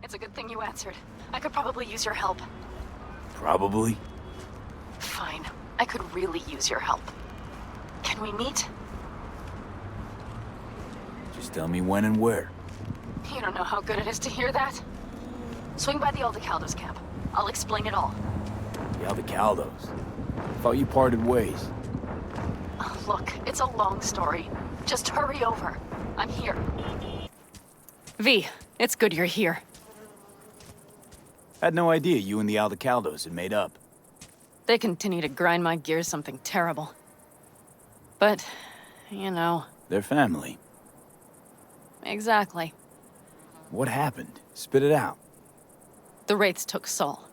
It's a good thing you answered. I could probably use your help. Probably? Fine. I could really use your help. Can we meet? Just tell me when and where. You don't know how good it is to hear that. Swing by the Aldecaldos camp. I'll explain it all. The Aldecaldos. Thought you parted ways. Oh, look, it's a long story. Just hurry over. I'm here. V, it's good you're here. Had no idea you and the Aldecaldos had made up. They continue to grind my gears something terrible. But, you know... They're family. Exactly. What happened? Spit it out. The Wraiths took Saul.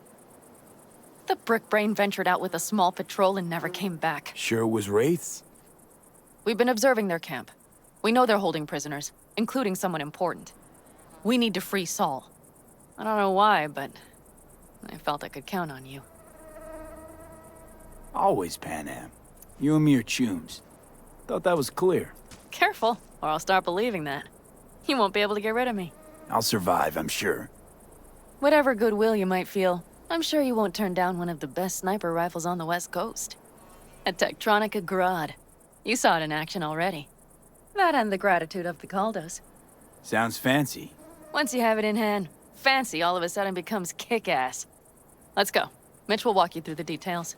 The Brickbrain ventured out with a small patrol and never came back. Sure it was Wraiths? We've been observing their camp. We know they're holding prisoners, including someone important. We need to free Saul. I don't know why, but I felt I could count on you. Always, Panam. You and me are chooms. Thought that was clear. Careful, or I'll start believing that. You won't be able to get rid of me. I'll survive, I'm sure. Whatever goodwill you might feel, I'm sure you won't turn down one of the best sniper rifles on the West Coast. A Tektronica Grad. You saw it in action already. That and the gratitude of the Caldos. Sounds fancy. Once you have it in hand, fancy all of a sudden becomes kick-ass. Let's go. Mitch will walk you through the details.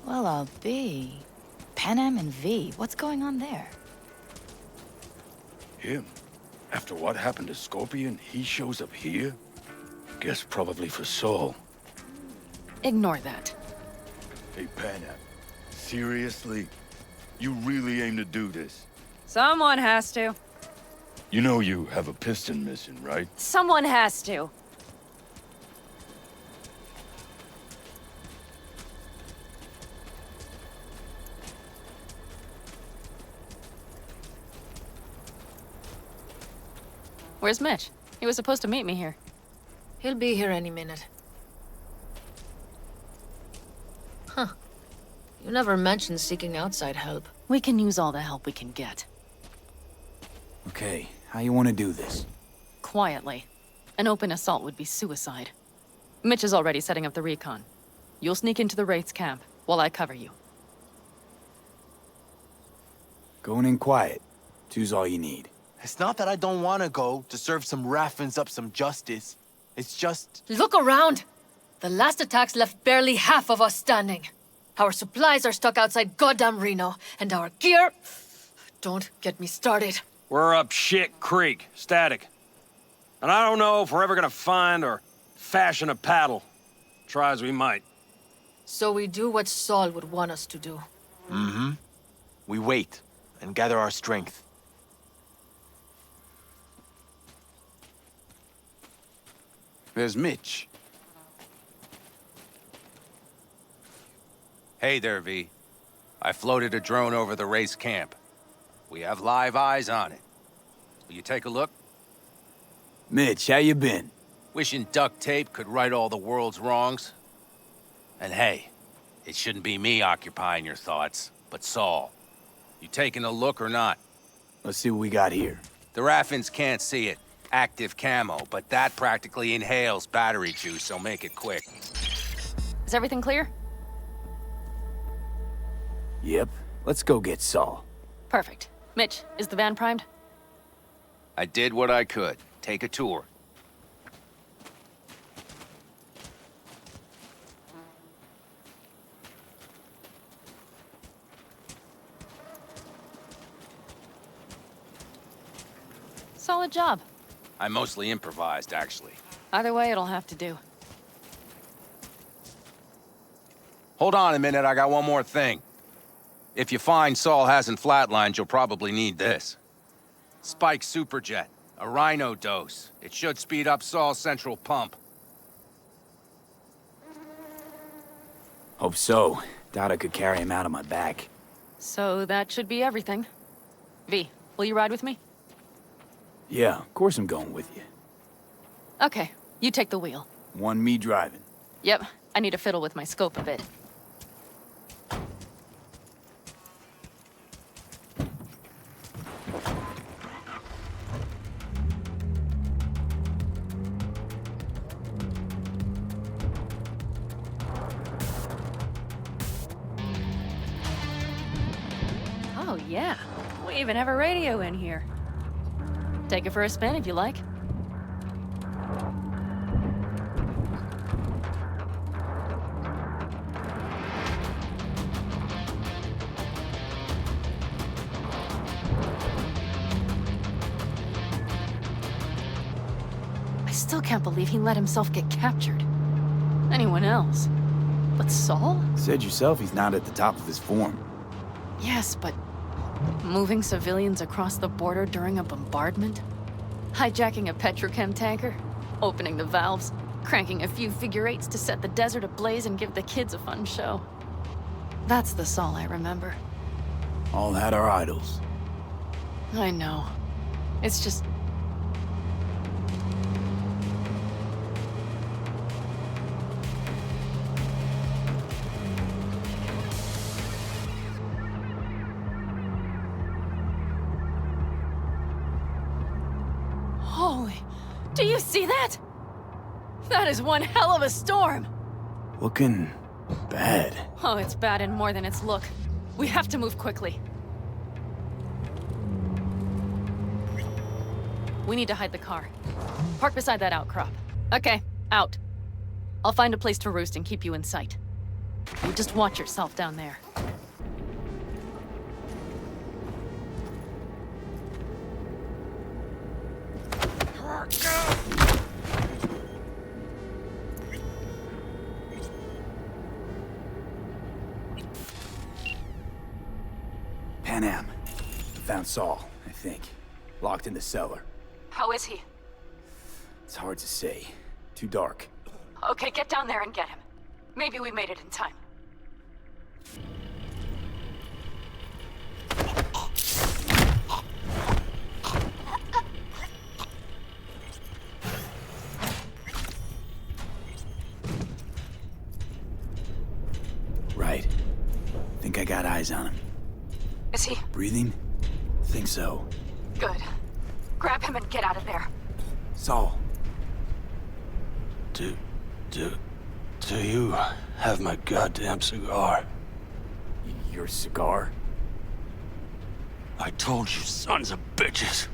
Well, I'll be. Panam and V, what's going on there? Him? After what happened to Scorpion, he shows up here? Guess probably for Saul. Ignore that. Hey, Panam. Seriously? You really aim to do this? Someone has to. You know you have a piston missing, right? Someone has to. Where's Mitch? He was supposed to meet me here. He'll be here any minute. Huh. You never mentioned seeking outside help. We can use all the help we can get. Okay, how you want to do this? Quietly. An open assault would be suicide. Mitch is already setting up the recon. You'll sneak into the Wraith's camp while I cover you. Going in quiet. Two's all you need. It's not that I don't want to go to serve some Raffins up some justice. It's just... Look around! The last attacks left barely half of us standing. Our supplies are stuck outside goddamn Reno, and our gear... Don't get me started. We're up Shit Creek, static. And I don't know if we're ever gonna find or fashion a paddle. Try as we might. So we do what Saul would want us to do. Mm-hmm. We wait and gather our strength. There's Mitch. Hey there, V. I floated a drone over the race camp. We have live eyes on it. Will you take a look? Mitch, how you been? Wishing duct tape could right all the world's wrongs. And hey, it shouldn't be me occupying your thoughts, but Saul. You taking a look or not? Let's see what we got here. The Raffins can't see it. Active camo, but that practically inhales battery juice, so make it quick. Is everything clear? Yep. Let's go get Saul. Perfect. Mitch, is the van primed? I did what I could. Take a tour. Solid job. I mostly improvised, actually. Either way, it'll have to do. Hold on a minute, I got one more thing. If you find Saul hasn't flatlined, you'll probably need this. Spike Superjet, a Rhino dose. It should speed up Saul's central pump. Hope so. Doubt I could carry him out on my back. So that should be everything. V, will you ride with me? Yeah, of course I'm going with you. Okay, you take the wheel. One me driving. Yep, I need to fiddle with my scope a bit. Oh, yeah. We even have a radio in here. Take it for a spin if you like. I still can't believe he let himself get captured. Anyone else? But Saul? Said yourself he's not at the top of his form. Yes, but moving civilians across the border during a bombardment? Hijacking a petrochem tanker? Opening the valves? Cranking a few figure eights to set the desert ablaze and give the kids a fun show? That's the Saul I remember. All had our idols. I know. It's just... Holy... Do you see that? That is one hell of a storm! Looking bad. Oh, it's bad and more than its look. We have to move quickly. We need to hide the car. Park beside that outcrop. Okay, out. I'll find a place to roost and keep you in sight. You just watch yourself down there. Panam. Found Saul, I think. Locked in the cellar. How is he? It's hard to say. Too dark. Okay, get down there and get him. Maybe we made it in time. Right. Think I got eyes on him. Is he? Breathing? Think so. Good. Grab him and get out of there. Saul. Do you have my goddamn cigar? Your cigar? I told you, sons of bitches.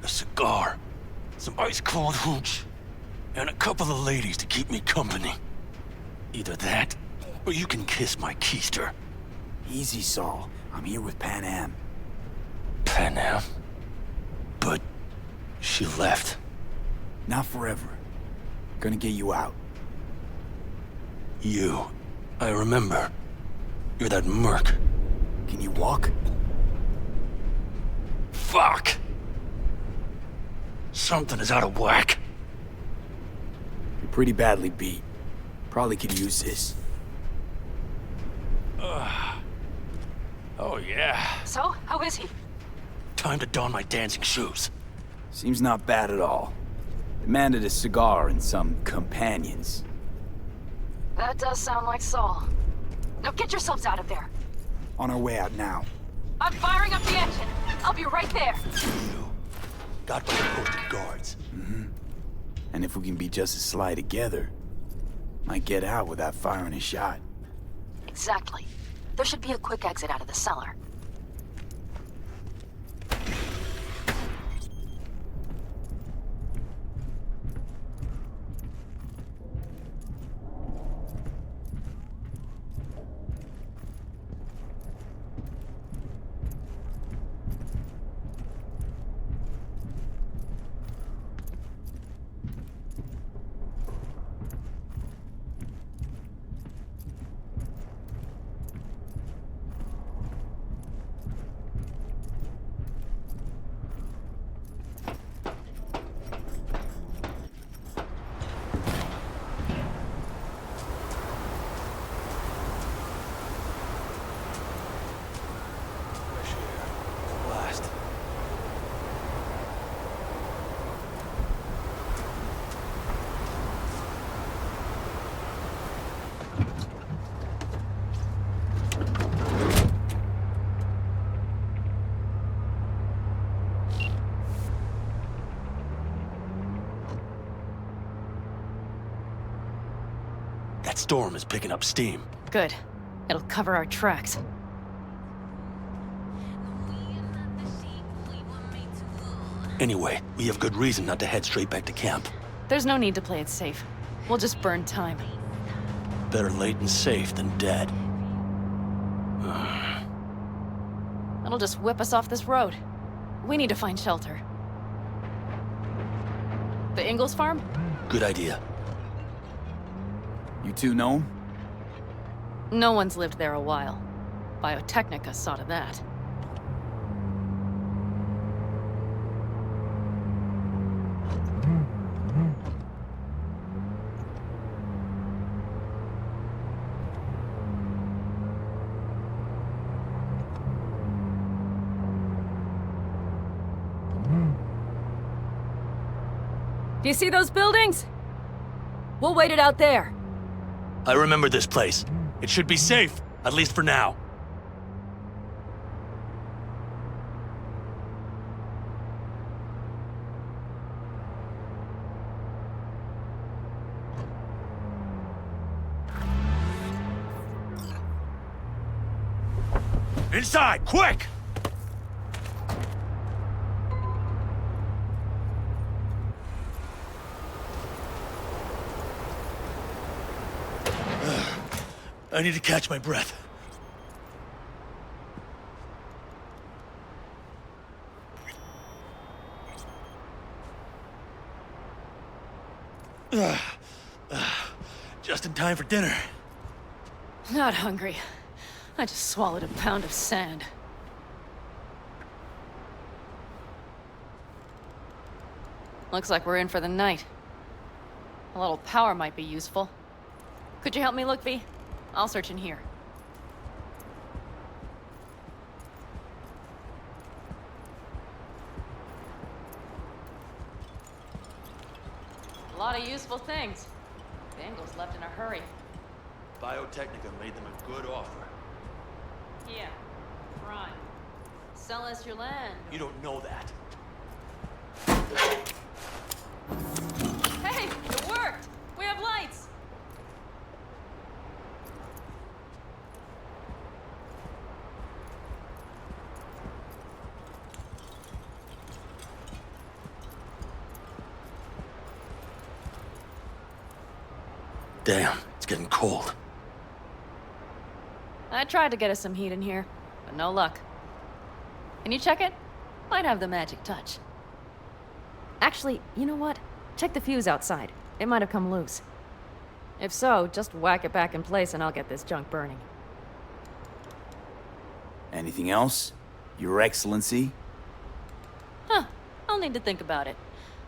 A cigar, some ice-cold hooch, and a couple of ladies to keep me company. Either that, or you can kiss my keister. Easy, Saul. I'm here with Panam. Panam? But she left. Not forever. Gonna get you out. You. I remember. You're that Merc. Can you walk? Fuck! Something is out of whack. You're pretty badly beat. Probably could use this. Oh yeah. So, how is he? Time to don my dancing shoes. Seems not bad at all. Demanded a cigar and some companions. That does sound like Saul. Now get yourselves out of there. On our way out now. I'm firing up the engine. I'll be right there. You got my posted guards. And if we can be just as sly together, might get out without firing a shot. Exactly. There should be a quick exit out of the cellar. That storm is picking up steam. Good. It'll cover our tracks. Anyway, we have good reason not to head straight back to camp. There's no need to play it safe. We'll just burn time. Better late and safe than dead. That'll just whip us off this road. We need to find shelter. The Ingalls farm? Good idea. You two know him? No one's lived there a while. Biotechnica saw to that. Do you see those buildings? We'll wait it out there. I remember this place. It should be safe, at least for now. Inside, quick! I need to catch my breath. Just in time for dinner. Not hungry. I just swallowed a pound of sand. Looks like we're in for the night. A little power might be useful. Could you help me look, V? I'll search in here. A lot of useful things. The Ingalls left in a hurry. Biotechnica made them a good offer. Yeah, prime. Sell us your land. You don't know that. Hey, it worked! We have lights! Damn, it's getting cold. I tried to get us some heat in here, but no luck. Can you check it? Might have the magic touch. Actually, you know what? Check the fuse outside. It might have come loose. If so, just whack it back in place and I'll get this junk burning. Anything else? Your Excellency? Huh. I'll need to think about it.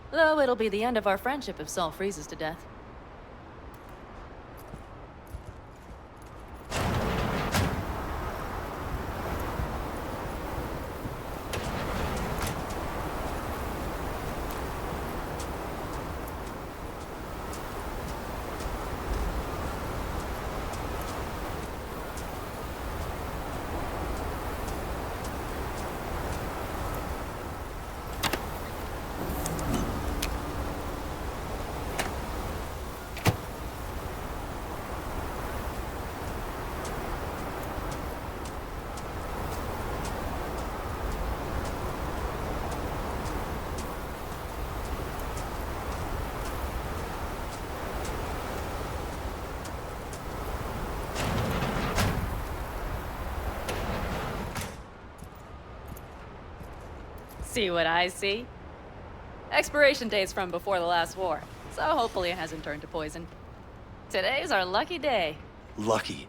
Though it'll be the end of our friendship if Saul freezes to death. See what I see? Expiration date's from before the last war, so hopefully it hasn't turned to poison. Today's our lucky day. Lucky.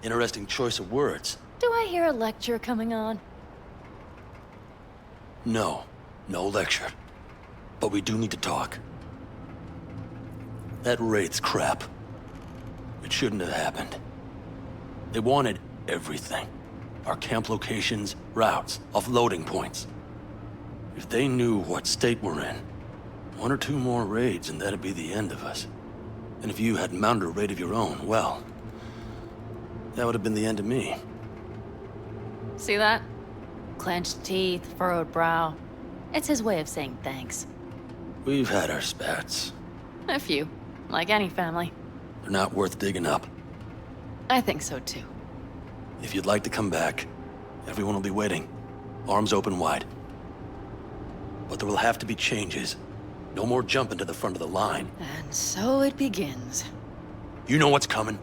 Interesting choice of words. Do I hear a lecture coming on? No lecture. But we do need to talk. That Wraith's crap. It shouldn't have happened. They wanted everything. Our camp locations, routes, offloading points. If they knew what state we're in, 1 or 2 more raids and that'd be the end of us. And if you had mounted a raid of your own, well, that would have been the end of me. See that? Clenched teeth, furrowed brow. It's his way of saying thanks. We've had our spats. A few, like any family. They're not worth digging up. I think so too. If you'd like to come back, everyone will be waiting. Arms open wide. but there will have to be changes. No more jumping to the front of the line. And so it begins. You know what's coming?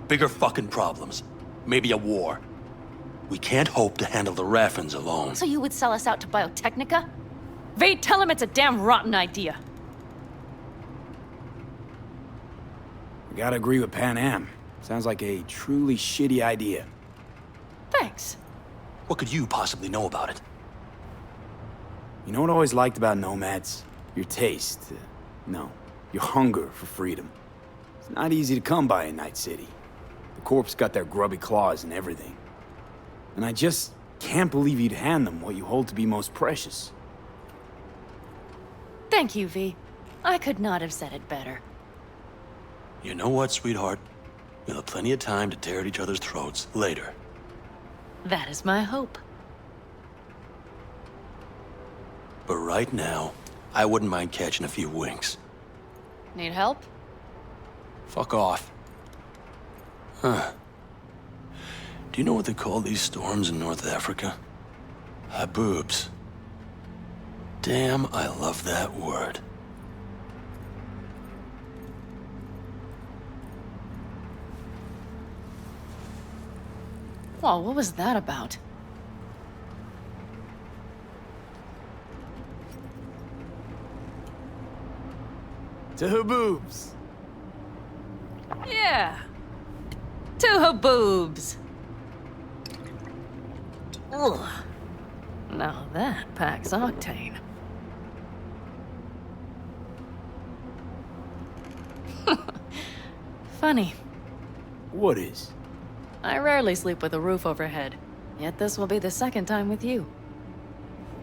Bigger fucking problems. Maybe a war. We can't hope to handle the Raffens alone. So you would sell us out to Biotechnica? Vade, tell him it's a damn rotten idea. I gotta agree with Panam. Sounds like a truly shitty idea. Thanks. What could you possibly know about it? You know what I always liked about nomads? Your taste. No, your hunger for freedom. It's not easy to come by in Night City. The Corps got their grubby claws and everything. And I just can't believe you'd hand them what you hold to be most precious. Thank you, V. I could not have said it better. You know what, sweetheart? We'll have plenty of time to tear at each other's throats later. That is my hope. But right now, I wouldn't mind catching a few winks. Need help? Fuck off. Huh. Do you know what they call these storms in North Africa? Haboobs. Damn, I love that word. Whoa, what was that about? To Haboobs. Yeah. To Haboobs. Ugh. Now that packs octane. Funny. What is? I rarely sleep with a roof overhead, yet this will be the second time with you.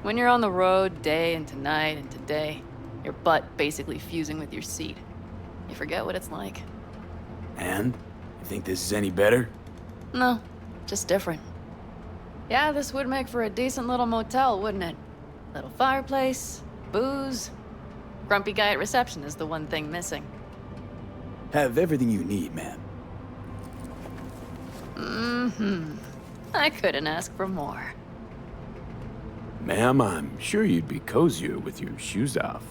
When you're on the road day into night into day, your butt basically fusing with your seat. You forget what it's like. And? You think this is any better? No, just different. Yeah, this would make for a decent little motel, wouldn't it? Little fireplace, booze. Grumpy guy at reception is the one thing missing. Have everything you need, ma'am. Mm-hmm. I couldn't ask for more. Ma'am, I'm sure you'd be cozier with your shoes off.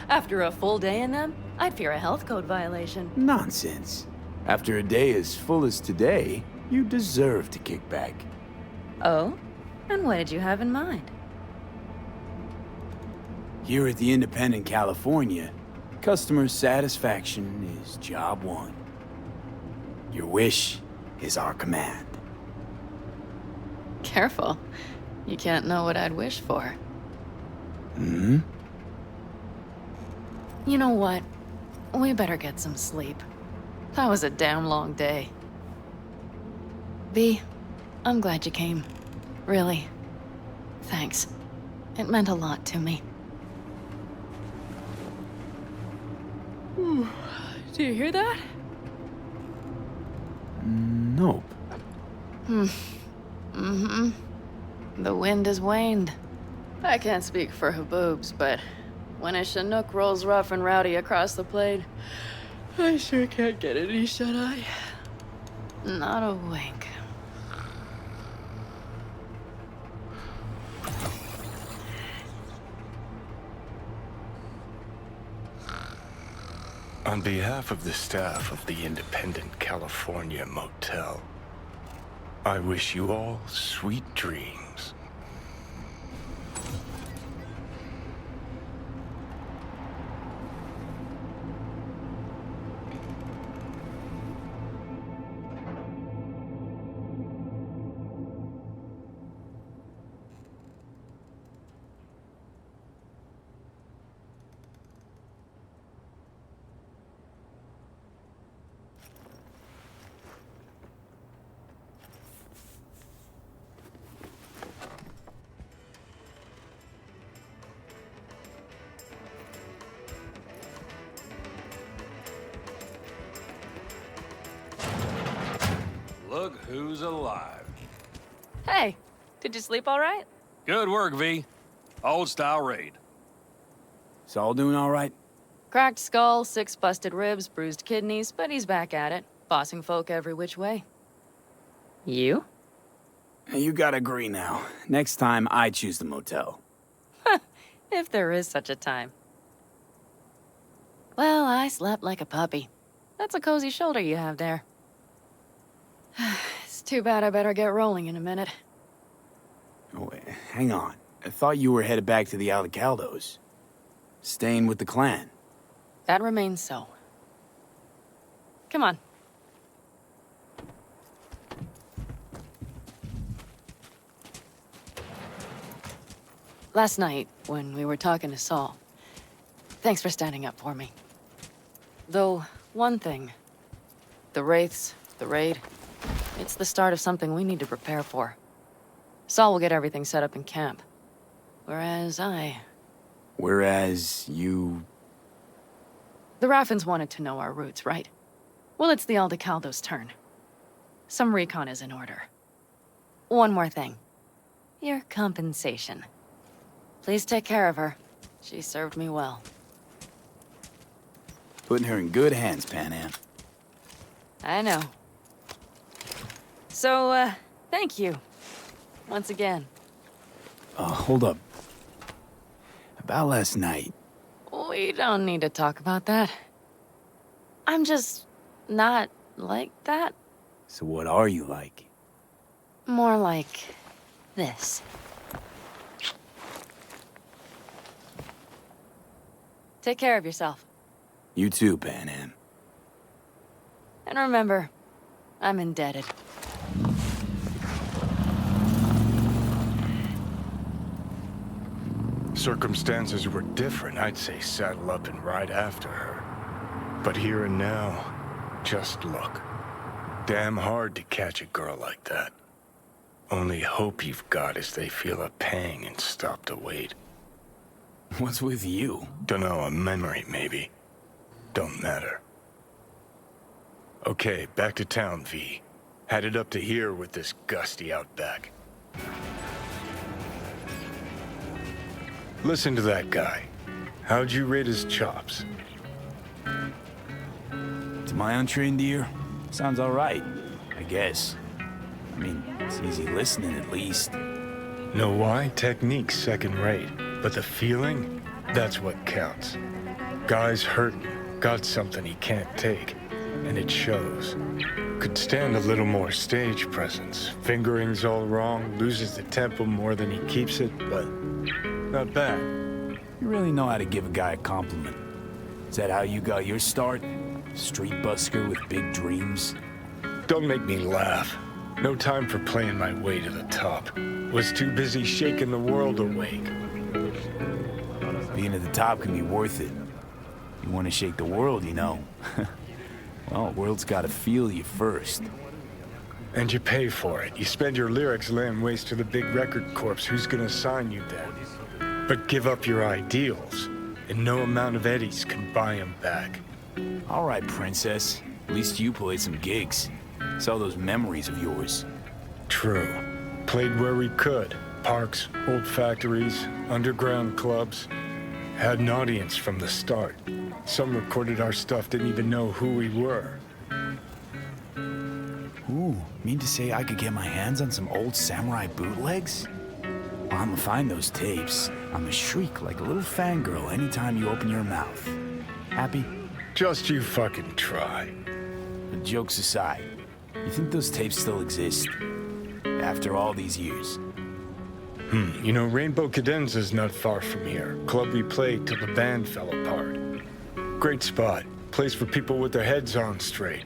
After a full day in them, I'd fear a health code violation. Nonsense. After a day as full as today, you deserve to kick back. Oh? And what did you have in mind? Here at the Independent California, customer satisfaction is job one. Your wish is our command. Careful. You can't know what I'd wish for. Hmm? You know what? We better get some sleep. That was a damn long day. V, I'm glad you came. Really. Thanks. It meant a lot to me. Do you hear that? Nope. Mm-hmm. The wind has waned. I can't speak for Haboobs, but when a Chinook rolls rough and rowdy across the plain, I sure can't get any shut-eye. Not a wink. On behalf of the staff of the Independent California Motel, I wish you all sweet dreams. Look who's alive. Hey, did you sleep all right? Good work, V. Old-style raid. Saul doing all right? Cracked skull, 6 busted ribs, bruised kidneys, but he's back at it, bossing folk every which way. You? You gotta agree now. Next time, I choose the motel. If there is such a time. Well, I slept like a puppy. That's a cozy shoulder you have there. It's too bad I better get rolling in a minute. Oh, wait, hang on. I thought you were headed back to the Aldecaldos. Staying with the clan. That remains so. Come on. Last night, when we were talking to Saul, thanks for standing up for me. Though, one thing. The Wraiths, the raid, it's the start of something we need to prepare for. Saul will get everything set up in camp. Whereas you... The Raffins wanted to know our roots, right? Well, it's the Aldecaldos' turn. Some recon is in order. One more thing. Your compensation. Please take care of her. She served me well. Putting her in good hands, Panam. I know. So, thank you. Once again. Hold up. About last night. We don't need to talk about that. I'm just not like that. So what are you like? More like this. Take care of yourself. You too, Panam. And remember, I'm indebted. Circumstances were different, I'd say saddle up and ride after her. But here and now, just look. Damn hard to catch a girl like that. Only hope you've got is they feel a pang and stop to wait. What's with you? Dunno, a memory maybe. Don't matter. Okay, back to town, V. Headed up to here with this gusty outback. Listen to that guy. How'd you rate his chops? To my untrained ear, sounds all right, I guess. I mean, it's easy listening at least. Know why? Technique's second rate. But the feeling, that's what counts. Guy's hurting, got something he can't take, and it shows. Could stand a little more stage presence. Fingering's all wrong, loses the tempo more than he keeps it, but not bad. You really know how to give a guy a compliment. Is that how you got your start? Street busker with big dreams? Don't make me laugh. No time for playing my way to the top. Was too busy shaking the world awake. Being at the top can be worth it. You want to shake the world, you know. Well, the world's got to feel you first. And you pay for it. You spend your lyrics laying waste to the big record corps. Who's gonna sign you then? But give up your ideals, and no amount of eddies can buy them back. All right, princess. At least you played some gigs. Saw those memories of yours. True. Played where we could. Parks, old factories, underground clubs. Had an audience from the start. Some recorded our stuff, didn't even know who we were. Ooh, mean to say I could get my hands on some old samurai bootlegs? Well, I'ma find those tapes. I'ma shriek like a little fangirl anytime you open your mouth. Happy? Just you fucking try. But jokes aside, you think those tapes still exist? After all these years? You know, Rainbow Cadenza's not far from here. Club we played till the band fell apart. Great spot. Place for people with their heads on straight.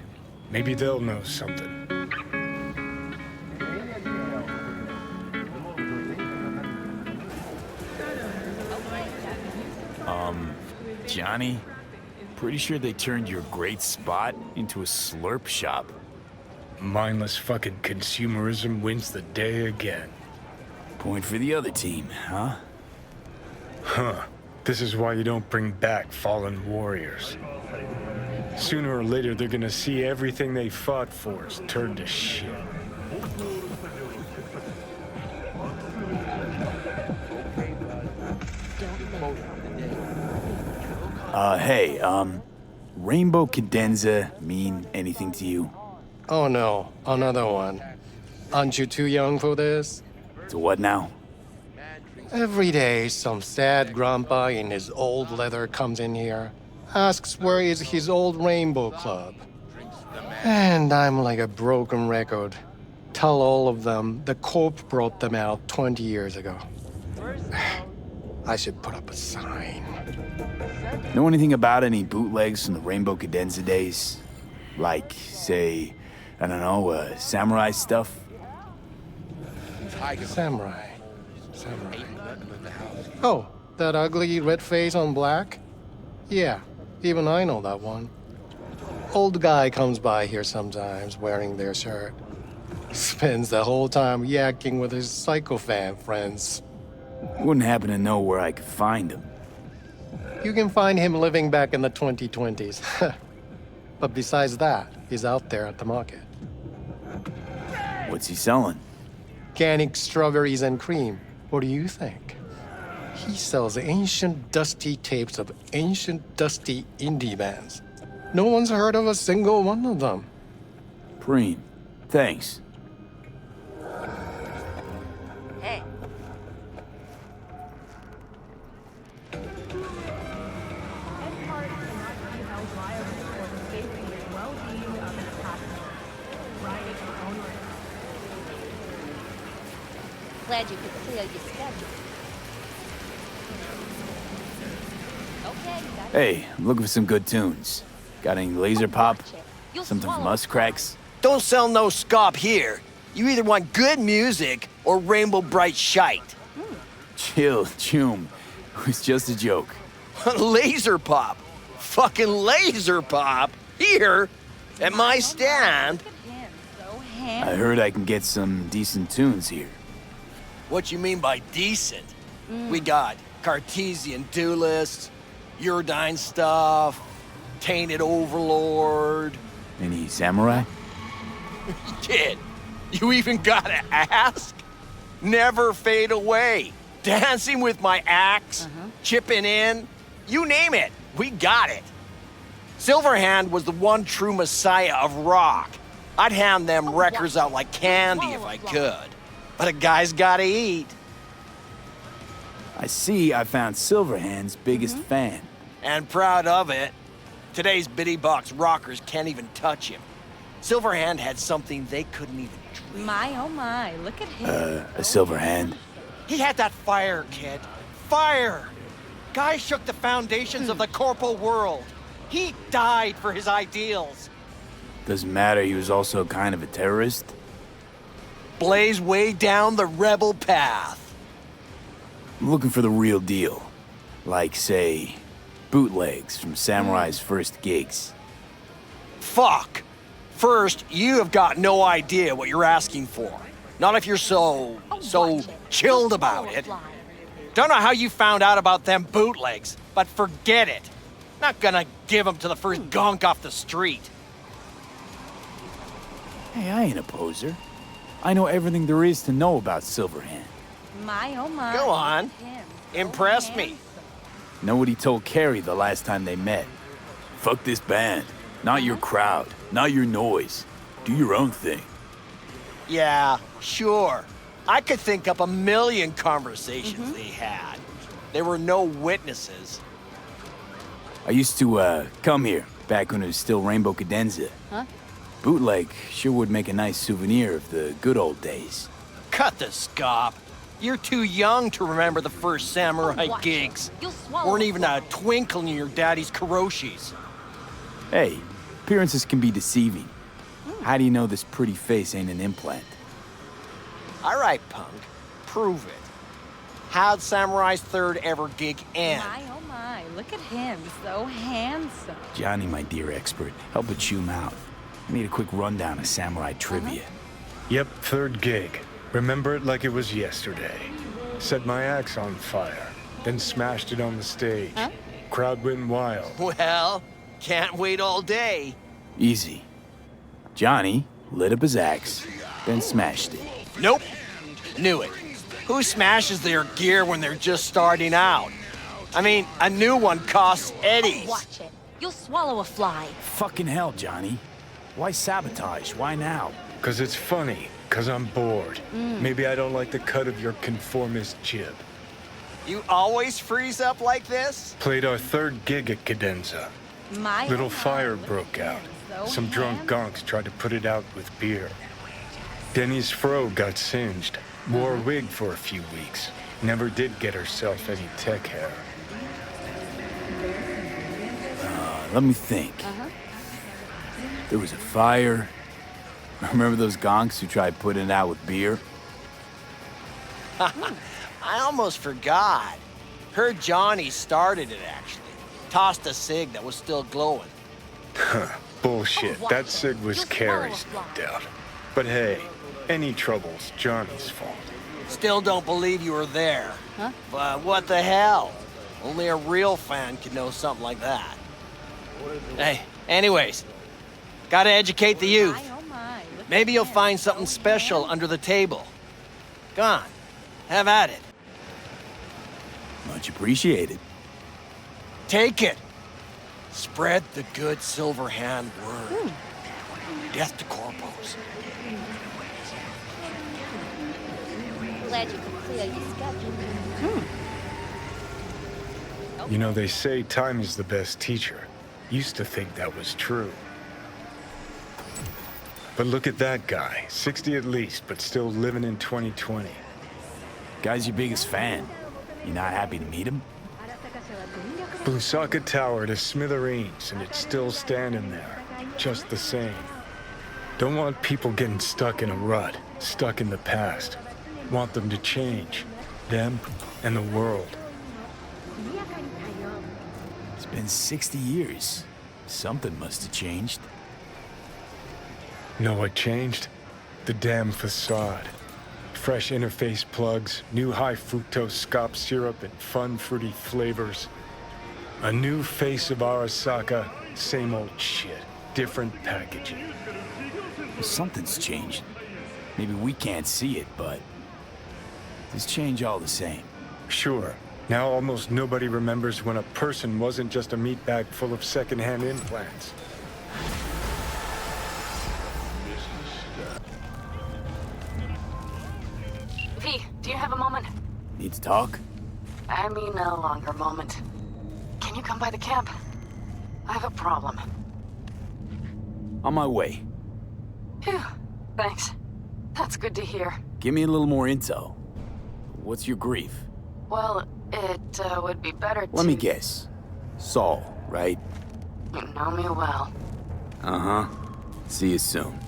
Maybe they'll know something. Johnny? Pretty sure they turned your great spot into a slurp shop. Mindless fucking consumerism wins the day again. Point for the other team, huh? Huh. This is why you don't bring back fallen warriors. Sooner or later, they're gonna see everything they fought for is turned to shit. Hey, Rainbow Cadenza mean anything to you? Oh no, another one. Aren't you too young for this? To what now? Every day, some sad grandpa in his old leather comes in here, asks where is his old Rainbow Club. And I'm like a broken record. Tell all of them the Corp brought them out 20 years ago. I should put up a sign. Know anything about any bootlegs from the Rainbow Cadenza days? Like, say, I don't know, samurai stuff? Samurai. Oh, that ugly red face on black? Yeah, even I know that one. Old guy comes by here sometimes wearing their shirt. Spends the whole time yakking with his psychofan friends. Wouldn't happen to know where I could find him. You can find him living back in the 2020s. But besides that, he's out there at the market. What's he selling? Organic strawberries and cream. What do you think? He sells ancient dusty tapes of ancient dusty indie bands. No one's heard of a single one of them. Preem. Thanks. Hey. Glad you could clear your schedule. Okay, you got it. Hey, I'm looking for some good tunes. Got any laser pop? Something from Us Cracks? Don't sell no scop here. You either want good music or rainbow bright shite. Chill, choom. It was just a joke. Laser pop. Fucking laser pop. Here, at my stand. I heard I can get some decent tunes here. What you mean by decent? We got Cartesian Duelist, Uridine stuff, Tainted Overlord. Any samurai? Kid, you even gotta ask? Never fade away. Dancing with my axe, chipping in, you name it, we got it. Silverhand was the one true messiah of rock. I'd hand them records out like candy if I could. But a guy's gotta eat. I see I found Silverhand's biggest fan. And proud of it. Today's bitty box rockers can't even touch him. Silverhand had something they couldn't even dream. My, oh my, look at him. A Silverhand? He had that fire, kid. Fire! Guy shook the foundations of the corporal world. He died for his ideals. Doesn't matter, he was also kind of a terrorist. Blaze way down the rebel path. I'm looking for the real deal. Like, say, bootlegs from Samurai's first gigs. Fuck! First, you have got no idea what you're asking for. Not if you're so chilled about it. Don't know how you found out about them bootlegs, but forget it. Not gonna give them to the first gonk off the street. Hey, I ain't a poser. I know everything there is to know about Silverhand. My, oh my. Go on. Impress me. Know what he told Carrie the last time they met? Fuck this band. Not your crowd. Not your noise. Do your own thing. Yeah, sure. I could think up a million conversations they had. There were no witnesses. I used to, come here, back when it was still Rainbow Cadenza. Huh? Bootleg sure would make a nice souvenir of the good old days. Cut the scop. You're too young to remember the first samurai gigs. Weren't even a twinkle in your daddy's karoshis. Hey, appearances can be deceiving. How do you know this pretty face ain't an implant? All right, punk. Prove it. How'd Samurai's third ever gig end? My, oh my, look at him, so handsome. Johnny, my dear expert, help a choom out. I need a quick rundown of samurai trivia. Yep, third gig. Remember it like it was yesterday. Set my axe on fire, then smashed it on the stage. Crowd went wild. Well, can't wait all day. Easy. Johnny lit up his axe, then smashed it. Nope. Knew it. Who smashes their gear when they're just starting out? I mean, a new one costs eddies. Watch it. You'll swallow a fly. Fucking hell, Johnny. Why sabotage? Why now? 'Cause it's funny. 'Cause I'm bored. Maybe I don't like the cut of your conformist jib. You always freeze up like this? Played our 3rd gig at Cadenza. Little fire broke out. Some drunk gonks tried to put it out with beer. Denny's fro got singed. Wore a wig for a few weeks. Never did get herself any tech hair. Let me think. There was a fire. Remember those gonks who tried putting it out with beer? I almost forgot. Heard Johnny started it, actually. Tossed a cig that was still glowing. Bullshit. That cig was Carrie's, no doubt. But hey, any trouble's Johnny's fault. Still don't believe you were there. Huh? But what the hell? Only a real fan could know something like that. Hey, anyways, gotta educate the youth. Maybe you'll find something special under the table. Go on, have at it. Much appreciated. Take it. Spread the good silver hand word. Death to corpos. Glad you could clear your schedule. You know, they say time is the best teacher. Used to think that was true. But look at that guy. 60 at least, but still living in 2020. Guy's your biggest fan. You not happy to meet him? Blusaka Tower to smithereens, and it's still standing there. Just the same. Don't want people getting stuck in a rut, stuck in the past. Want them to change. Them and the world. It's been 60 years. Something must have changed. Know what changed? The damn facade. Fresh interface plugs, new high fructose scop syrup, and fun fruity flavors. A new face of Arasaka, same old shit. Different packaging. Well, something's changed. Maybe we can't see it, but it's change all the same. Sure. Now almost nobody remembers when a person wasn't just a meat bag full of secondhand implants. V, do you have a moment? Need to talk? I mean a longer moment. Can you come by the camp? I have a problem. On my way. Phew, thanks. That's good to hear. Give me a little more intel. What's your grief? Well, it would be better to... Let me guess. Saul, right? You know me well. Uh-huh. See you soon.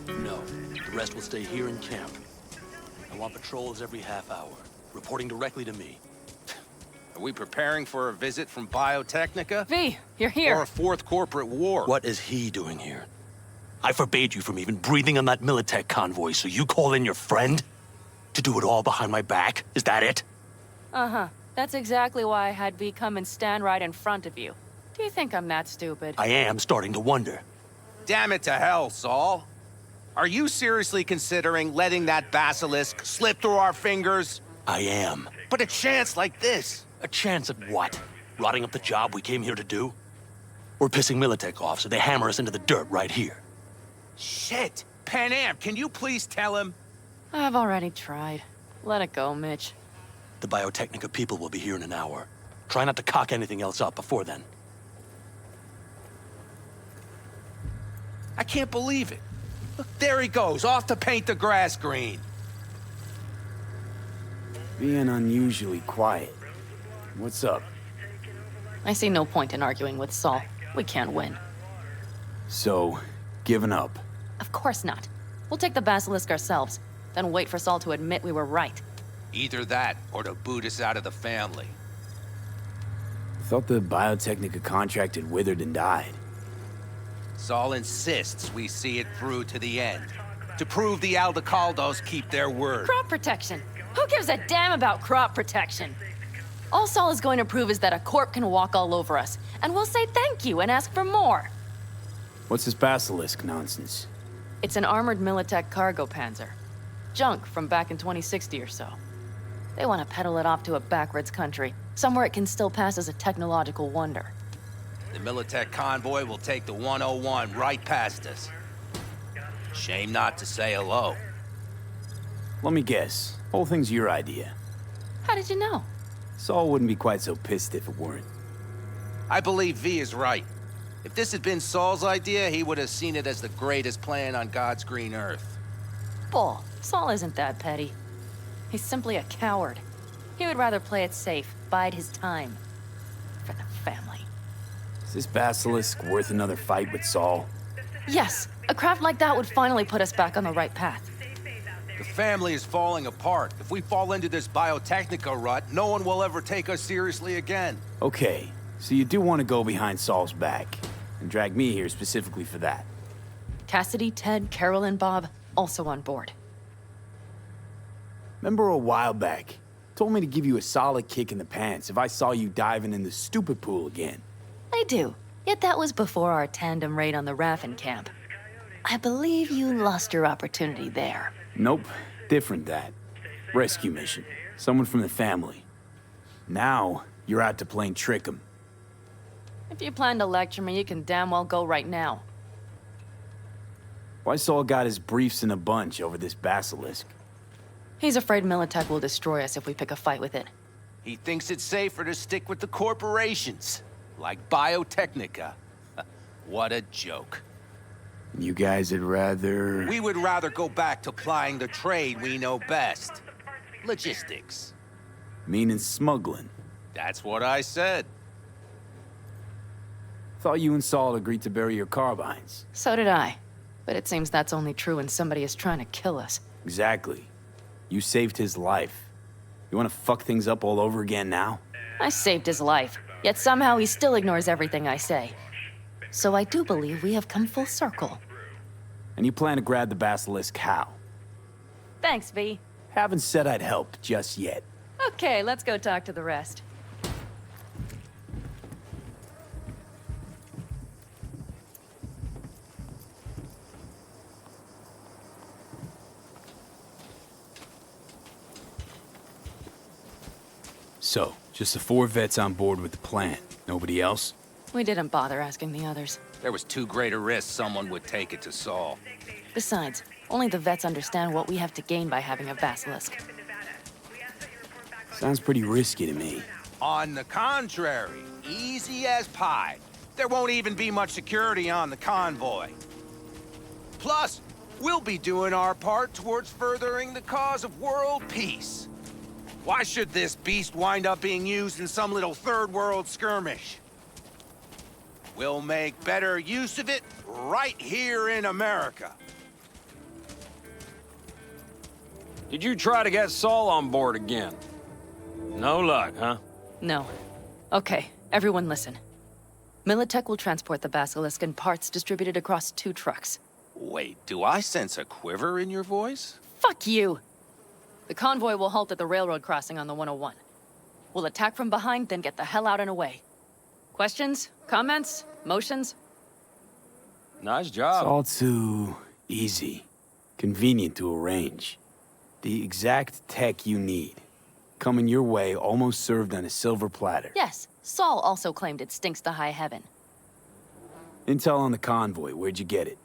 No, the rest will stay here in camp. I want patrols every half hour, reporting directly to me. Are we preparing for a visit from Biotechnica? V, you're here. Or a 4th corporate war? What is he doing here? I forbade you from even breathing on that Militech convoy, so you call in your friend? To do it all behind my back? Is that it? Uh-huh. That's exactly why I had V come and stand right in front of you. Do you think I'm that stupid? I am starting to wonder. Damn it to hell, Saul. Are you seriously considering letting that basilisk slip through our fingers? I am. But a chance like this. A chance at what? Rotting up the job we came here to do? We're pissing Militech off so they hammer us into the dirt right here. Shit! Panam, can you please tell him? I've already tried. Let it go, Mitch. The Biotechnica people will be here in an hour. Try not to cock anything else up before then. I can't believe it. Look, there he goes, off to paint the grass green. Being unusually quiet. What's up? I see no point in arguing with Saul. We can't win. So, giving up? Of course not. We'll take the basilisk ourselves, then wait for Saul to admit we were right. Either that, or to boot us out of the family. I thought the Biotechnica contract had withered and died. Saul insists we see it through to the end. To prove the Aldecaldos keep their word. Crop protection! Who gives a damn about crop protection? All Saul is going to prove is that a corp can walk all over us, and we'll say thank you and ask for more. What's this basilisk nonsense? It's an armored Militech cargo panzer. Junk from back in 2060 or so. They want to peddle it off to a backwards country, somewhere it can still pass as a technological wonder. The Militech convoy will take the 101 right past us. Shame not to say hello. Let me guess. Whole thing's your idea. How did you know? Saul wouldn't be quite so pissed if it weren't. I believe V is right. If this had been Saul's idea, he would have seen it as the greatest plan on God's green earth. Bull. Saul isn't that petty. He's simply a coward. He would rather play it safe, bide his time. For the family. Is this basilisk worth another fight with Saul? Yes, a craft like that would finally put us back on the right path. The family is falling apart. If we fall into this biotechnica rut, no one will ever take us seriously again. Okay, so you do want to go behind Saul's back, and drag me here specifically for that. Cassidy, Ted, Carol, and Bob, also on board. Remember a while back, told me to give you a solid kick in the pants if I saw you diving in the stupid pool again. I do, yet that was before our tandem raid on the Raffin camp. I believe you lost your opportunity there. Nope, different that. Rescue mission. Someone from the family. Now, you're out to plain trick 'em. If you plan to lecture me, you can damn well go right now. Why Saul got his briefs in a bunch over this basilisk? He's afraid Militech will destroy us if we pick a fight with it. He thinks it's safer to stick with the corporations, like Biotechnica. What a joke. You guys would rather... We would rather go back to plying the trade we know best. Logistics. Meaning smuggling. That's what I said. Thought you and Saul agreed to bury your carbines. So did I. But it seems that's only true when somebody is trying to kill us. Exactly. You saved his life. You want to fuck things up all over again now? I saved his life, yet somehow he still ignores everything I say. So I do believe we have come full circle. And you plan to grab the basilisk how? Thanks, V. Haven't said I'd help just yet. Okay, let's go talk to the rest. So, just the 4 vets on board with the plan. Nobody else? We didn't bother asking the others. There was too great a risk someone would take it to Saul. Besides, only the vets understand what we have to gain by having a basilisk. Sounds pretty risky to me. On the contrary, easy as pie. There won't even be much security on the convoy. Plus, we'll be doing our part towards furthering the cause of world peace. Why should this beast wind up being used in some little third world skirmish? We'll make better use of it right here in America. Did you try to get Saul on board again? No luck, huh? No. Okay, everyone listen. Militech will transport the basilisk in parts distributed across 2 trucks. Wait, do I sense a quiver in your voice? Fuck you! The convoy will halt at the railroad crossing on the 101. We'll attack from behind, then get the hell out and away. Questions? Comments? Motions? Nice job. It's all too easy. Convenient to arrange. The exact tech you need. Coming your way, almost served on a silver platter. Yes, Saul also claimed it stinks to high heaven. Intel on the convoy, where'd you get it?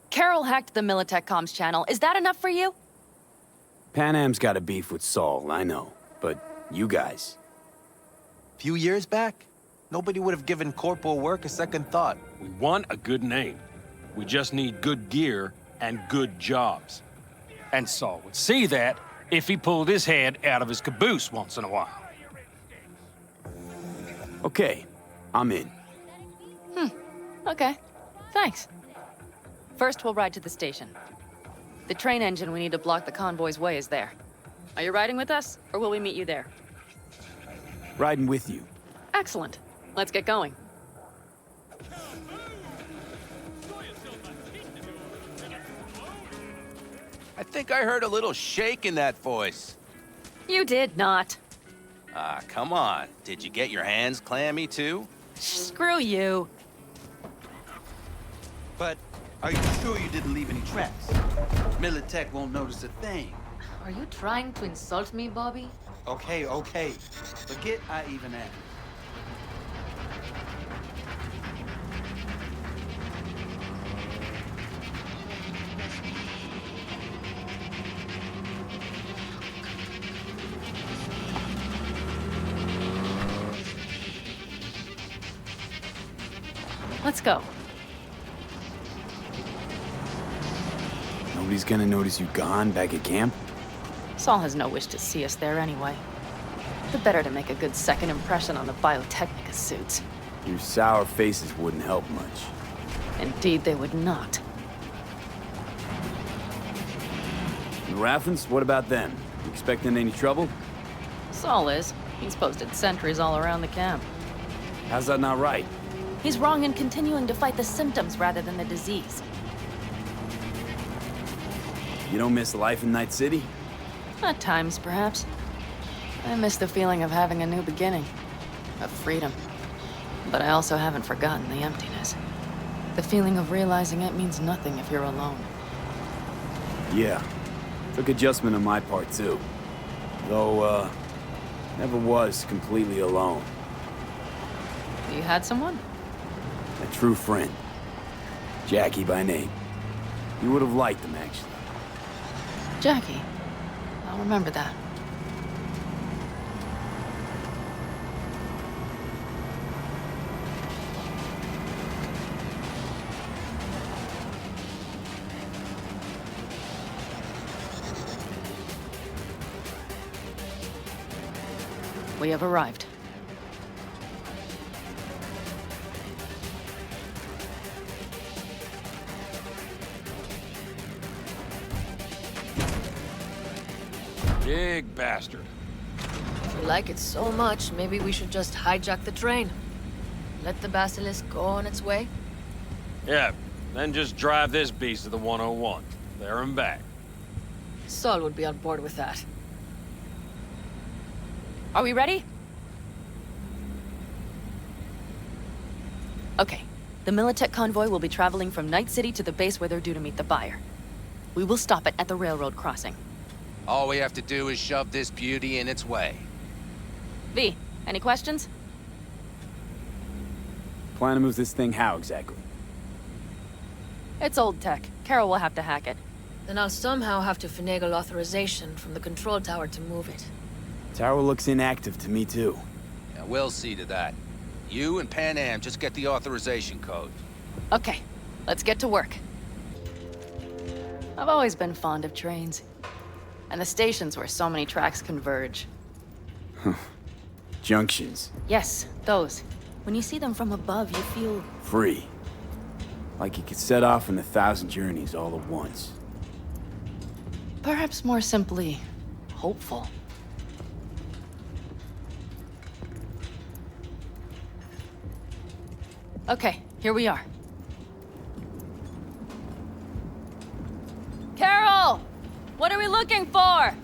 Carol hacked the Militech comms channel. Is that enough for you? Panam's got a beef with Saul, I know. But you guys... Few years back, nobody would have given corporal work a second thought. We want a good name. We just need good gear and good jobs. And Saul would see that if he pulled his head out of his caboose once in a while. Okay, I'm in. Okay. Thanks. First, we'll ride to the station. The train engine we need to block the convoy's way is there. Are you riding with us, or will we meet you there? Riding with you. Excellent. Let's get going. I think I heard a little shake in that voice. You did not. Ah, come on. Did you get your hands clammy too? Screw you. But are you sure you didn't leave any tracks? Militech won't notice a thing. Are you trying to insult me, Bobby? Okay, okay. Forget I even asked. Let's go. Nobody's gonna notice you gone back at camp? Saul has no wish to see us there anyway. The better to make a good second impression on the Biotechnica suits. Your sour faces wouldn't help much. Indeed, they would not. The Raffens, what about them? You expecting any trouble? Saul is. He's posted sentries all around the camp. How's that not right? He's wrong in continuing to fight the symptoms rather than the disease. You don't miss life in Night City? At times, perhaps. I miss the feeling of having a new beginning. Of freedom. But I also haven't forgotten the emptiness. The feeling of realizing it means nothing if you're alone. Yeah. Took adjustment on my part, too. Though, never was completely alone. You had someone? A true friend. Jackie by name. You would have liked him, actually. Jackie. I'll remember that. We have arrived. Big bastard. If you like it so much, maybe we should just hijack the train. Let the basilisk go on its way. Yeah, then just drive this beast to the 101. There and back. Saul would be on board with that. Are we ready? Okay. The Militech convoy will be traveling from Night City to the base where they're due to meet the buyer. We will stop it at the railroad crossing. All we have to do is shove this beauty in its way. V, any questions? Plan to move this thing how exactly? It's old tech. Carol will have to hack it. Then I'll somehow have to finagle authorization from the control tower to move it. Tower looks inactive to me, too. Yeah, we'll see to that. You and Panam just get the authorization code. Okay, let's get to work. I've always been fond of trains. And the stations where so many tracks converge. Junctions. Yes, those. When you see them from above, you feel... Free. Like you could set off on 1,000 journeys all at once. Perhaps more simply, hopeful. Okay, here we are. Carol! What are we looking for?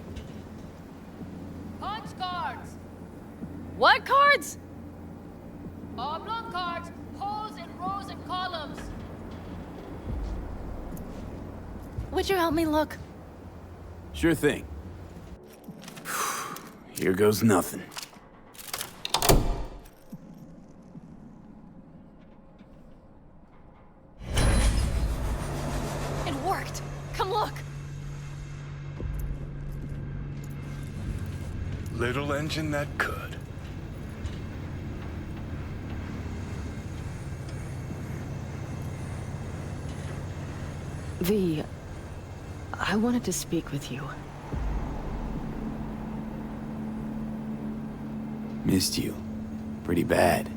Punch cards! What cards? Oblong cards, holes in rows and columns. Would you help me look? Sure thing. Here goes nothing. It worked! Come look! Little engine that could. V, I wanted to speak with you. Missed you. Pretty bad.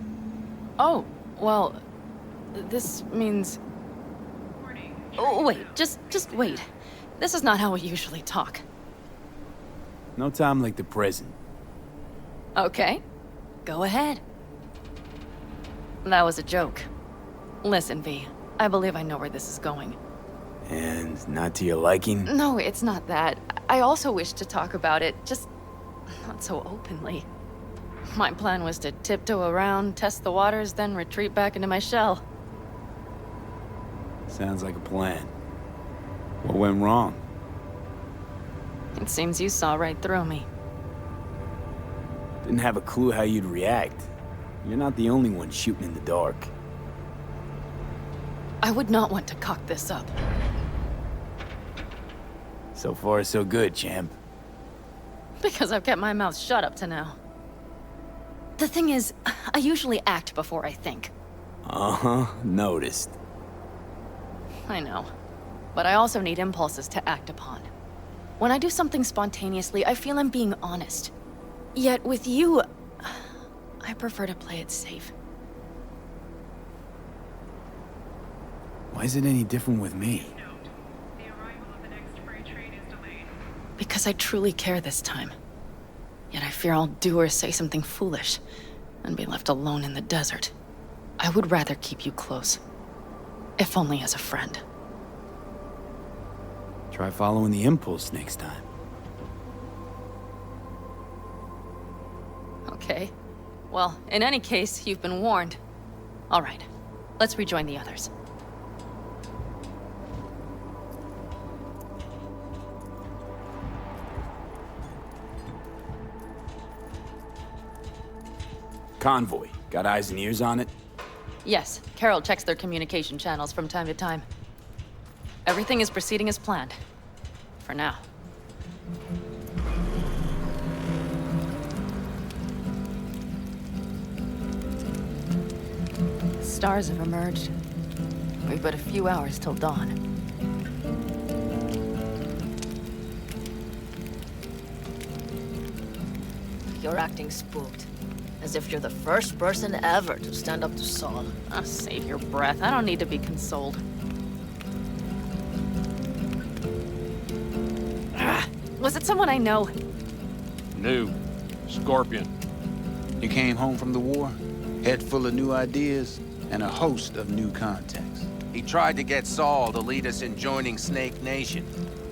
Oh, well, this means... Oh, wait, just wait. This is not how we usually talk. No time like the present. Okay, go ahead. That was a joke. Listen, V, I believe I know where this is going. And not to your liking? No, it's not that. I also wish to talk about it, just not so openly. My plan was to tiptoe around, test the waters, then retreat back into my shell. Sounds like a plan. What went wrong? It seems you saw right through me. Didn't have a clue how you'd react. You're not the only one shooting in the dark. I would not want to cock this up. So far, so good, champ. Because I've kept my mouth shut up to now. The thing is, I usually act before I think. Uh-huh, noticed. I know. But I also need impulses to act upon. When I do something spontaneously, I feel I'm being honest. Yet with you, I prefer to play it safe. Why is it any different with me? Because I truly care this time. Yet I fear I'll do or say something foolish and be left alone in the desert. I would rather keep you close. If only as a friend. Try following the impulse next time. Okay. Well, in any case, you've been warned. All right. Let's rejoin the others. Convoy. Got eyes and ears on it? Yes, Carol checks their communication channels from time to time. Everything is proceeding as planned. For now. Stars have emerged. We've but a few hours till dawn. You're acting spooked. As if you're the first person ever to stand up to Saul. Oh, save your breath. I don't need to be consoled. Was it someone I know? New. Scorpion. You came home from the war, head full of new ideas, and a host of new contacts. He tried to get Saul to lead us in joining Snake Nation.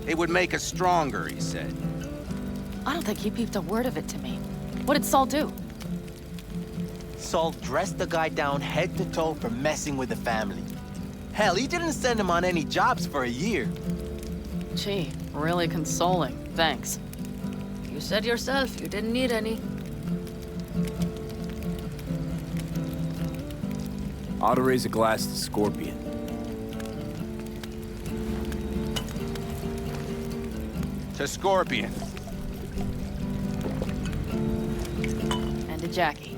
It would make us stronger, he said. I don't think he peeped a word of it to me. What did Saul do? Saul dressed the guy down head to toe for messing with the family. Hell, he didn't send him on any jobs for a year. Gee, really consoling. Thanks. You said yourself you didn't need any. Ought to raise a glass to Scorpion. To Scorpion. And to Jackie.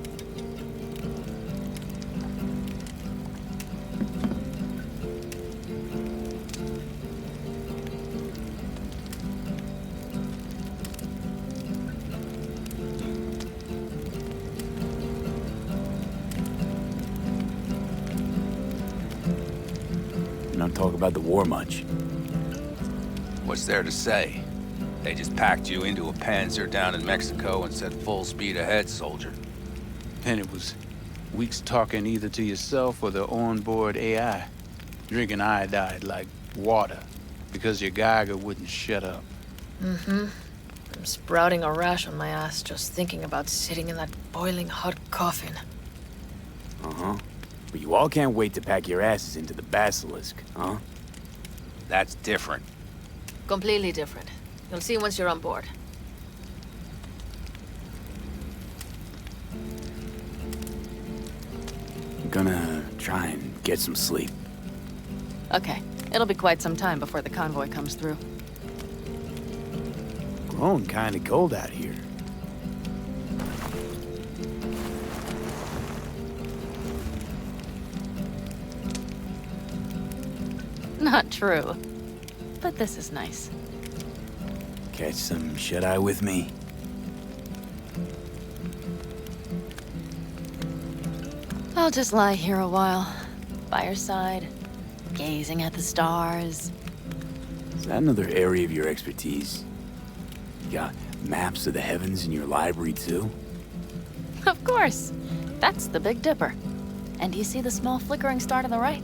Don't talk about the war much. What's there to say? They just packed you into a Panzer down in Mexico and said full speed ahead, soldier. And it was weeks talking either to yourself or the onboard AI, drinking iodide like water, because your Geiger wouldn't shut up. Mm-hmm. I'm sprouting a rash on my ass just thinking about sitting in that boiling hot coffin. Uh-huh. But you all can't wait to pack your asses into the Basilisk, huh? That's different. Completely different. You'll see once you're on board. I'm gonna try and get some sleep. Okay. It'll be quite some time before the convoy comes through. Growing kinda cold out here. Not true. But this is nice. Catch some shut-eye with me? I'll just lie here a while, by your side, gazing at the stars. Is that another area of your expertise? You got maps of the heavens in your library, too? Of course. That's the Big Dipper. And do you see the small flickering star to the right?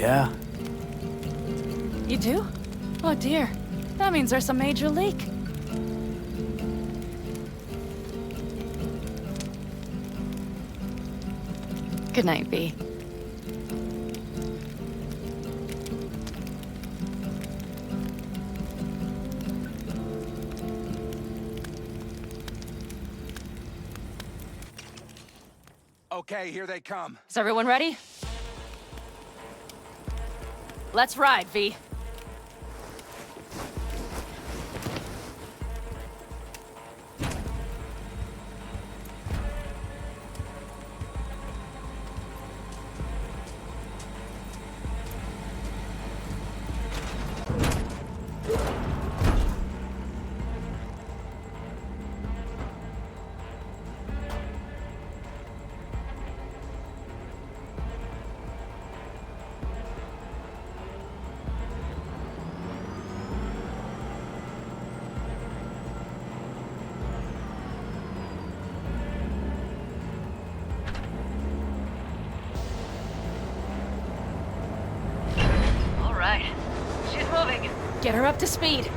Yeah. You do? Oh dear. That means there's a major leak. Good night, V. Okay, here they come. Is everyone ready? Let's ride, V. moving. Get her up to speed.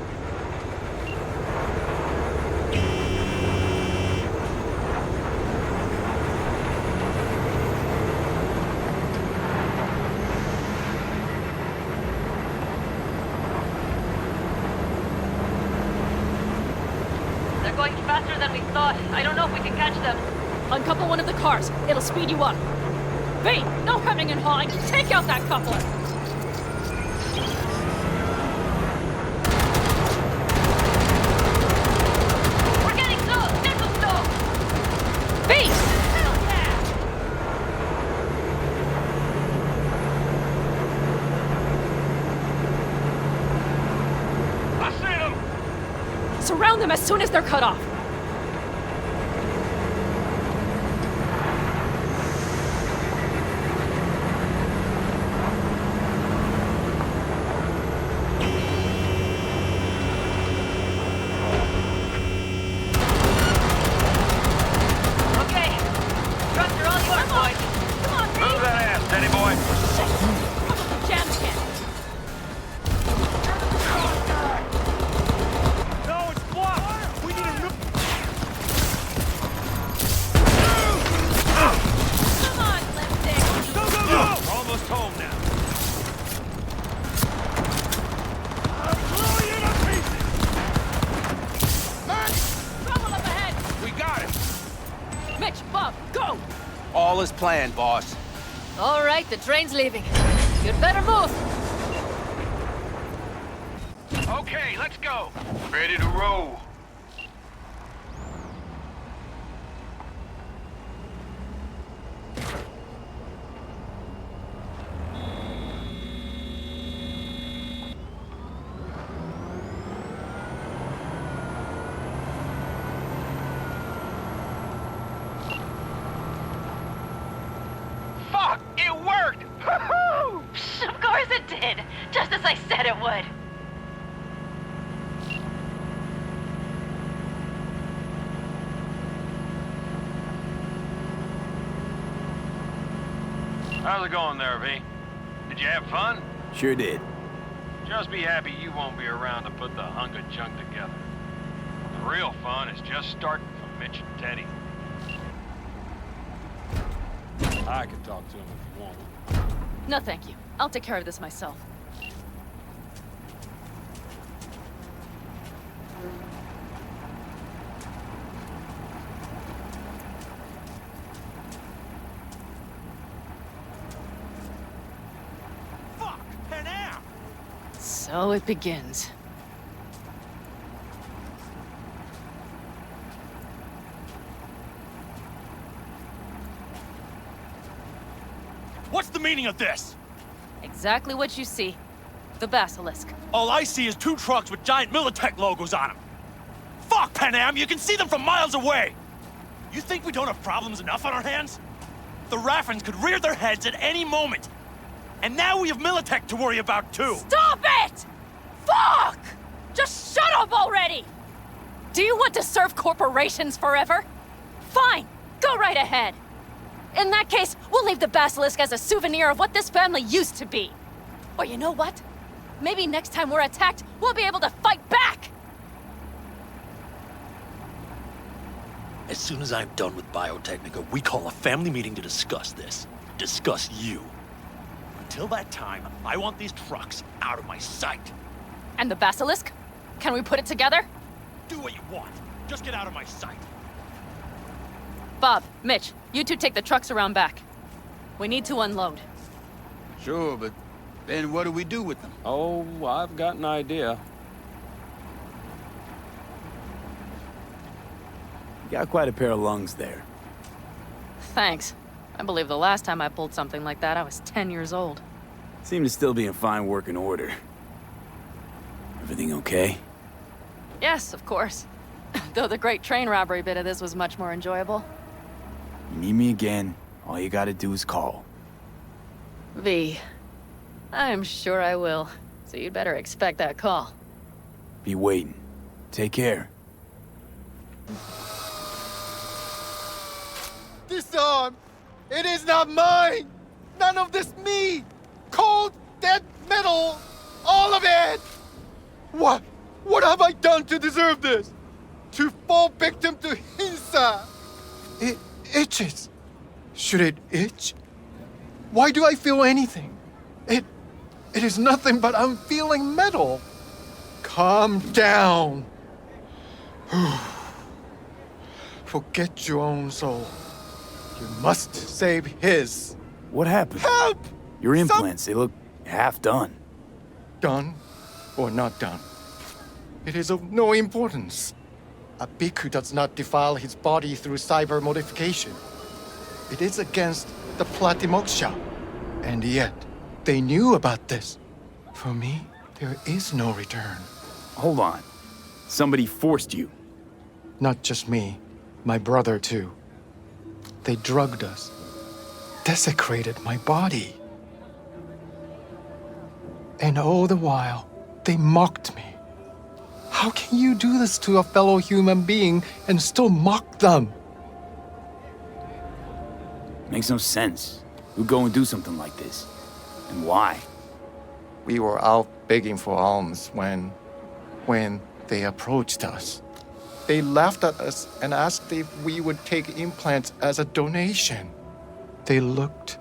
They're going faster than we thought. I don't know if we can catch them. Uncouple one of the cars. It'll speed you up. V, no hemming and hawing. Take out that coupler. We're getting slow. Get them slow. V! Hell yeah! I see them! Surround them as soon as they're cut off. Okay. Trucks are all yours, boys. Come on, V! Move that ass, Teddy boy. Jam again. No, it's blocked! We need a new... Come on, lipstick. Go, go, go! We're almost home now. I'm blowing you to pieces! Trouble up ahead. We got him! Mitch, Bob, go! All is planned, boss. All right, the train's leaving. You'd better move. Okay, let's go. Ready to roll. Fuck! It worked! Woohoo! Of course it did. Just as I said it would. How's it going there, V? Did you have fun? Sure did. Just be happy you won't be around to put the hunk of junk together. The real fun is just starting for Mitch and Teddy. I can talk to him if you want. No, thank you. I'll take care of this myself. Fuck! Panam! So it begins. What's the meaning of this? Exactly what you see. The basilisk. All I see is 2 trucks with giant Militech logos on them. Fuck, Panam! You can see them from miles away! You think we don't have problems enough on our hands? The Raffens could rear their heads at any moment. And now we have Militech to worry about, too. Stop it! Fuck! Just shut up already! Do you want to serve corporations forever? Fine, go right ahead. In that case, we'll leave the basilisk as a souvenir of what this family used to be. Or you know what? Maybe next time we're attacked, we'll be able to fight back! As soon as I'm done with Biotechnica, we call a family meeting to discuss this. Discuss you. Until that time, I want these trucks out of my sight. And the basilisk? Can we put it together? Do what you want. Just get out of my sight. Bob, Mitch, you two take the trucks around back. We need to unload. Sure, but then what do we do with them? Oh, I've got an idea. You got quite a pair of lungs there. Thanks. I believe the last time I pulled something like that, I was 10 years old. Seem to still be in fine working order. Everything okay? Yes, of course. Though the great train robbery bit of this was much more enjoyable. You need me again, all you gotta do is call. V. I'm sure I will. So you'd better expect that call. Be waiting. Take care. This arm, it is not mine! None of this me! Cold, dead metal! All of it! What? What have I done to deserve this? To fall victim to Hinsa? It itches. Should it itch? Why do I feel anything? It is nothing but I'm feeling metal. Calm down. Forget your own soul. You must save his. What happened? Help! Your implants, they look half done. Done or not done? It is of no importance. A bhikkhu does not defile his body through cyber modification. It is against the Platimoksha. And yet, they knew about this. For me, there is no return. Hold on. Somebody forced you. Not just me, my brother too. They drugged us, desecrated my body. And all the while, they mocked me. How can you do this to a fellow human being and still mock them? Makes no sense. Who'd go and do something like this? And why? We were out begging for alms when they approached us. They laughed at us and asked if we would take implants as a donation. They looked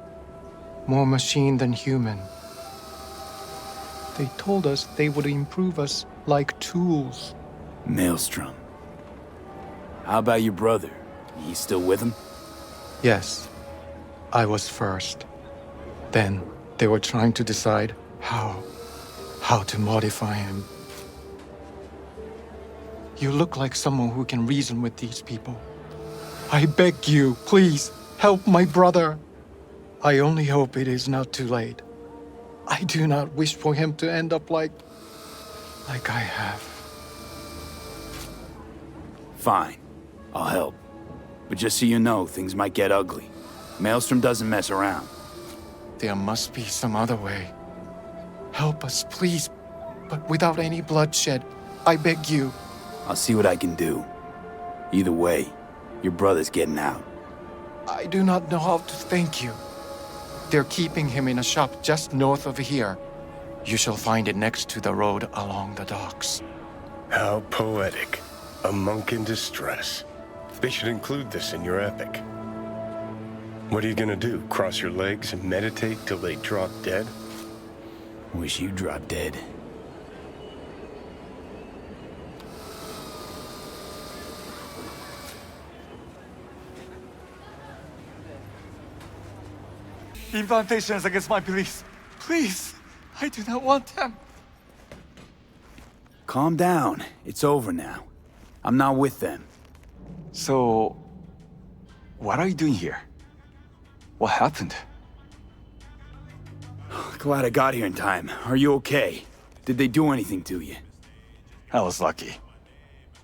more machine than human. They told us they would improve us like tools. Maelstrom. How about your brother? He's still with him? Yes, I was first. Then they were trying to decide how to modify him. You look like someone who can reason with these people. I beg you, please, help my brother. I only hope it is not too late. I do not wish for him to end up like I have. Fine. I'll help. But just so you know, things might get ugly. Maelstrom doesn't mess around. There must be some other way. Help us, please, but without any bloodshed. I beg you. I'll see what I can do. Either way, your brother's getting out. I do not know how to thank you. They're keeping him in a shop just north of here. You shall find it next to the road along the docks. How poetic. A monk in distress. They should include this in your epic. What are you gonna do? Cross your legs and meditate till they drop dead? Wish you dropped dead. Implantations against my beliefs. Please, I do not want them. Calm down. It's over now. I'm not with them. So, what are you doing here? What happened? Glad I got here in time. Are you okay? Did they do anything to you? I was lucky.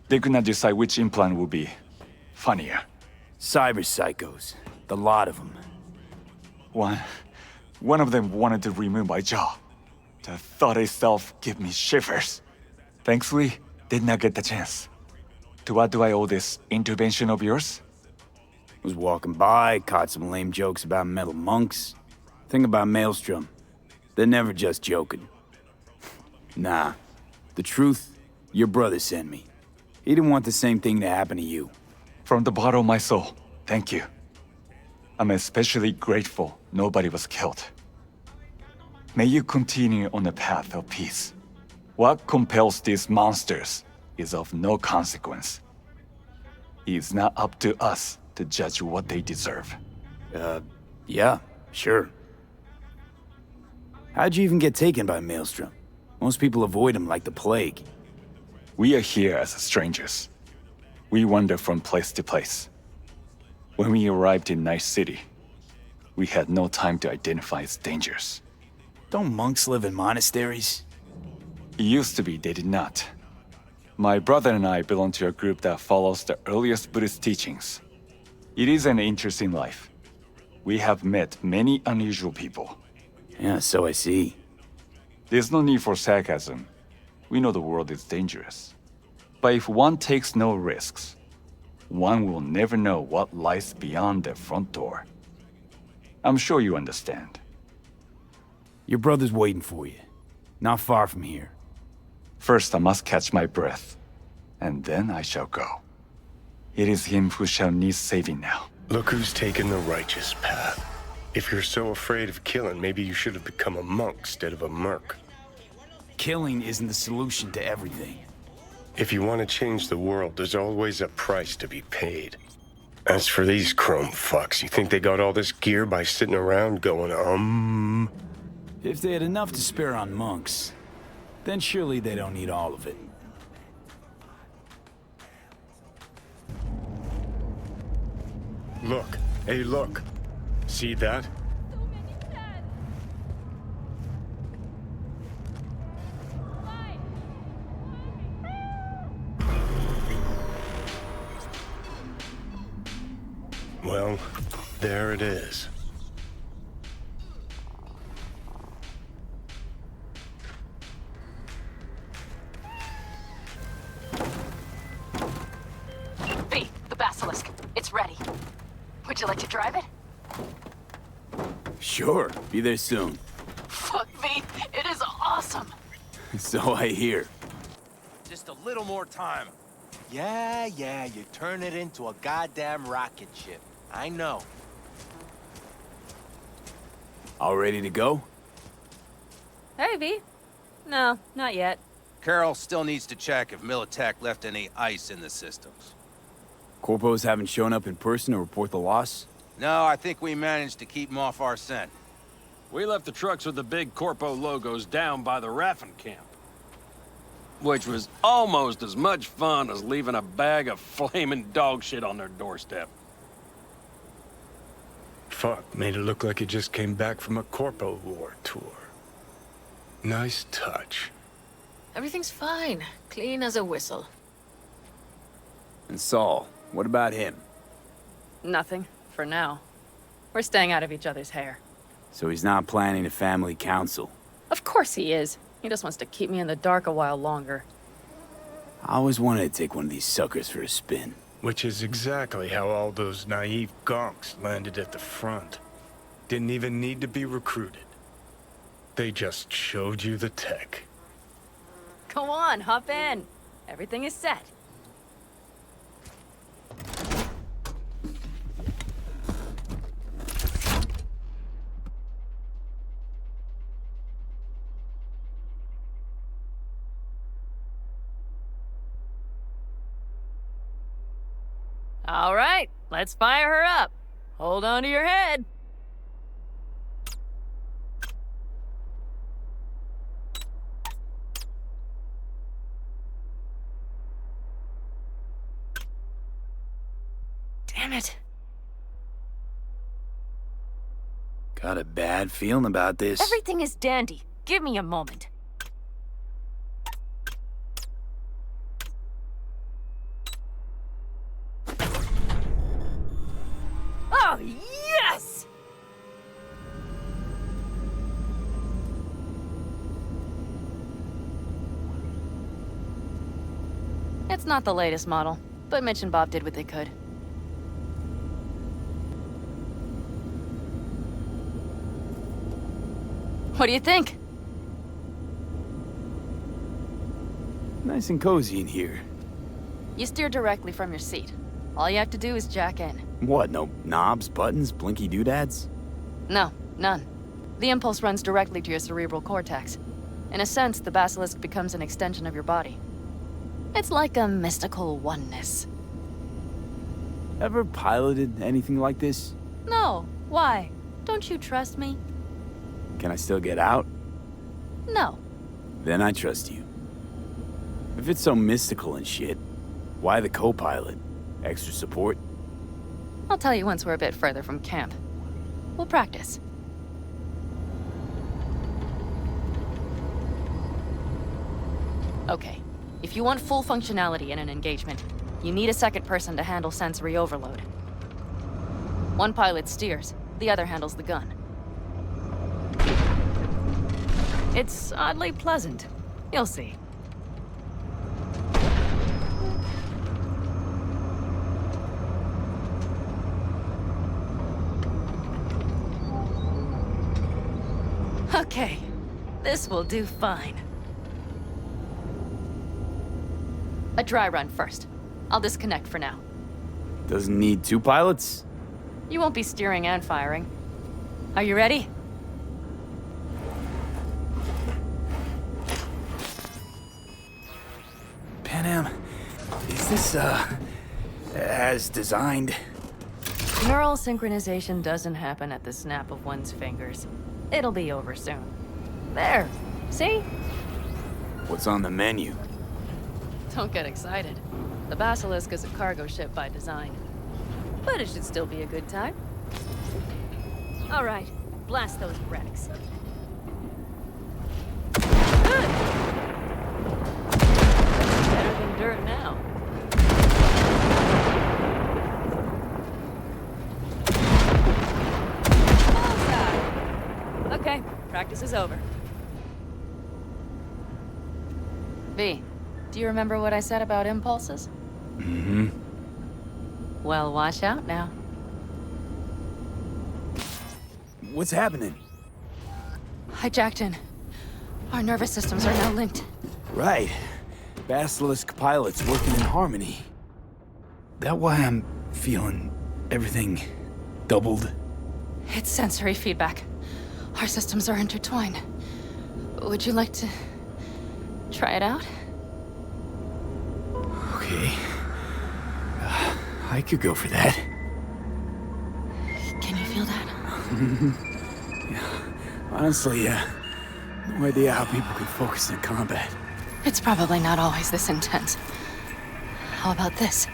They could not decide which implant would be funnier. Cyber psychos. The lot of them. One of them wanted to remove my jaw. The thought itself gave me shivers. Thankfully, did not get the chance. To what do I owe this intervention of yours? Was walking by, caught some lame jokes about metal monks. Thing about Maelstrom. They're never just joking. Nah. The truth, your brother sent me. He didn't want the same thing to happen to you. From the bottom of my soul, thank you. I'm especially grateful nobody was killed. May you continue on the path of peace. What compels these monsters is of no consequence. It is not up to us to judge what they deserve. Yeah, sure. How'd you even get taken by Maelstrom? Most people avoid him like the plague. We are here as strangers. We wander from place to place. When we arrived in Night City, we had no time to identify its dangers. Don't monks live in monasteries? It used to be they did not. My brother and I belong to a group that follows the earliest Buddhist teachings. It is an interesting life. We have met many unusual people. Yeah, so I see. There's no need for sarcasm. We know the world is dangerous. But if one takes no risks, one will never know what lies beyond their front door. I'm sure you understand. Your brother's waiting for you. Not far from here. First, I must catch my breath, and then I shall go. It is him who shall need saving now. Look who's taken the righteous path. If you're so afraid of killing, maybe you should have become a monk instead of a merc. Killing isn't the solution to everything. If you want to change the world, there's always a price to be paid. As for these chrome fucks, you think they got all this gear by sitting around going, If they had enough to spare on monks, then surely they don't need all of it. Look. Hey, look. See that? Well, there it is. V, the basilisk. It's ready. Would you like to drive it? Sure, be there soon. Fuck, V, it is awesome. So I hear. Just a little more time. Yeah, you turn it into a goddamn rocket ship. I know. All ready to go? Hey, V. No, not yet. Carol still needs to check if Militech left any ice in the systems. Corpos haven't shown up in person to report the loss? No, I think we managed to keep them off our scent. We left the trucks with the big Corpo logos down by the Raffin camp. Which was almost as much fun as leaving a bag of flaming dog shit on their doorstep. Fuck, made it look like it just came back from a Corpo War tour. Nice touch. Everything's fine. Clean as a whistle. And Saul, what about him? Nothing, for now. We're staying out of each other's hair. So he's not planning a family council? Of course he is. He just wants to keep me in the dark a while longer. I always wanted to take one of these suckers for a spin. Which is exactly how all those naive gonks landed at the front. Didn't even need to be recruited. They just showed you the tech. Go on, hop in. Everything is set. All right, let's fire her up. Hold on to your head. Damn it. Got a bad feeling about this. Everything is dandy. Give me a moment. Oh, yes! It's not the latest model, but Mitch and Bob did what they could. What do you think? Nice and cozy in here. You steer directly from your seat. All you have to do is jack in. What, no knobs, buttons, blinky doodads? No, none. The impulse runs directly to your cerebral cortex. In a sense, the basilisk becomes an extension of your body. It's like a mystical oneness. Ever piloted anything like this? No, why? Don't you trust me? Can I still get out? No. Then I trust you. If it's so mystical and shit, why the co-pilot? Extra support? I'll tell you once we're a bit further from camp. We'll practice. Okay, if you want full functionality in an engagement, you need a second person to handle sensory overload. One pilot steers, the other handles the gun. It's oddly pleasant. You'll see. Okay, this will do fine. A dry run first. I'll disconnect for now. Doesn't need 2 pilots? You won't be steering and firing. Are you ready? Panam, is this, as designed? Neural synchronization doesn't happen at the snap of one's fingers. It'll be over soon. There. See? What's on the menu? Don't get excited. The Basilisk is a cargo ship by design. But it should still be a good time. All right, blast those wrecks. Better than dirt now. Okay, practice is over. V, do you remember what I said about impulses? Mm-hmm. Well, watch out now. What's happening? Hijacked in. Our nervous systems are now linked. Right. Basilisk pilots working in harmony. That why I'm feeling everything doubled? It's sensory feedback. Our systems are intertwined. Would you like to try it out? Okay. I could go for that. Can you feel that? Yeah. Honestly, no idea how people can focus in combat. It's probably not always this intense. How about this?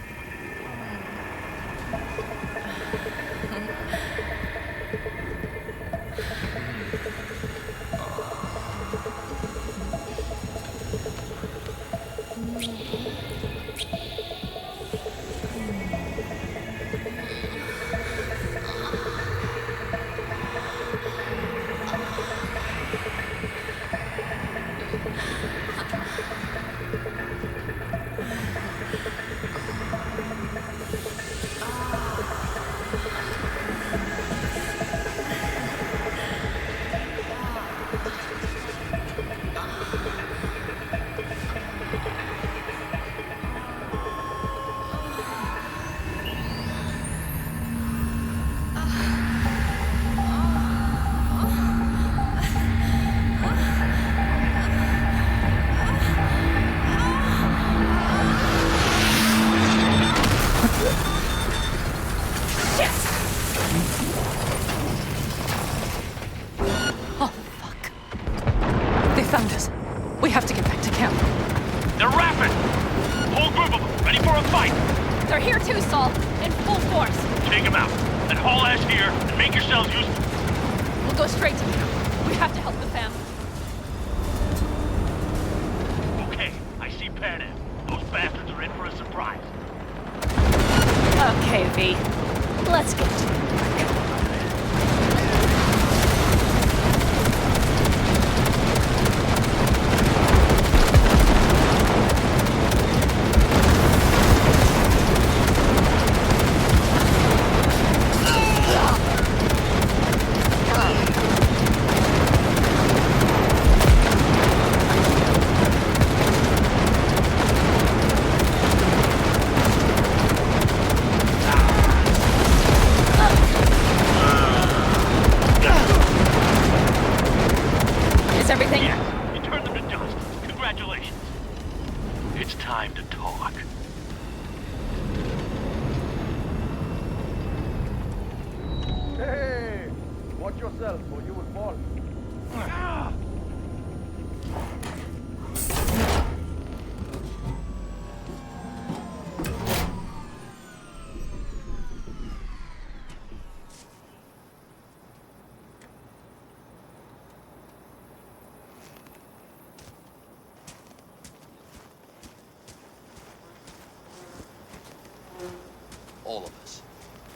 All of us,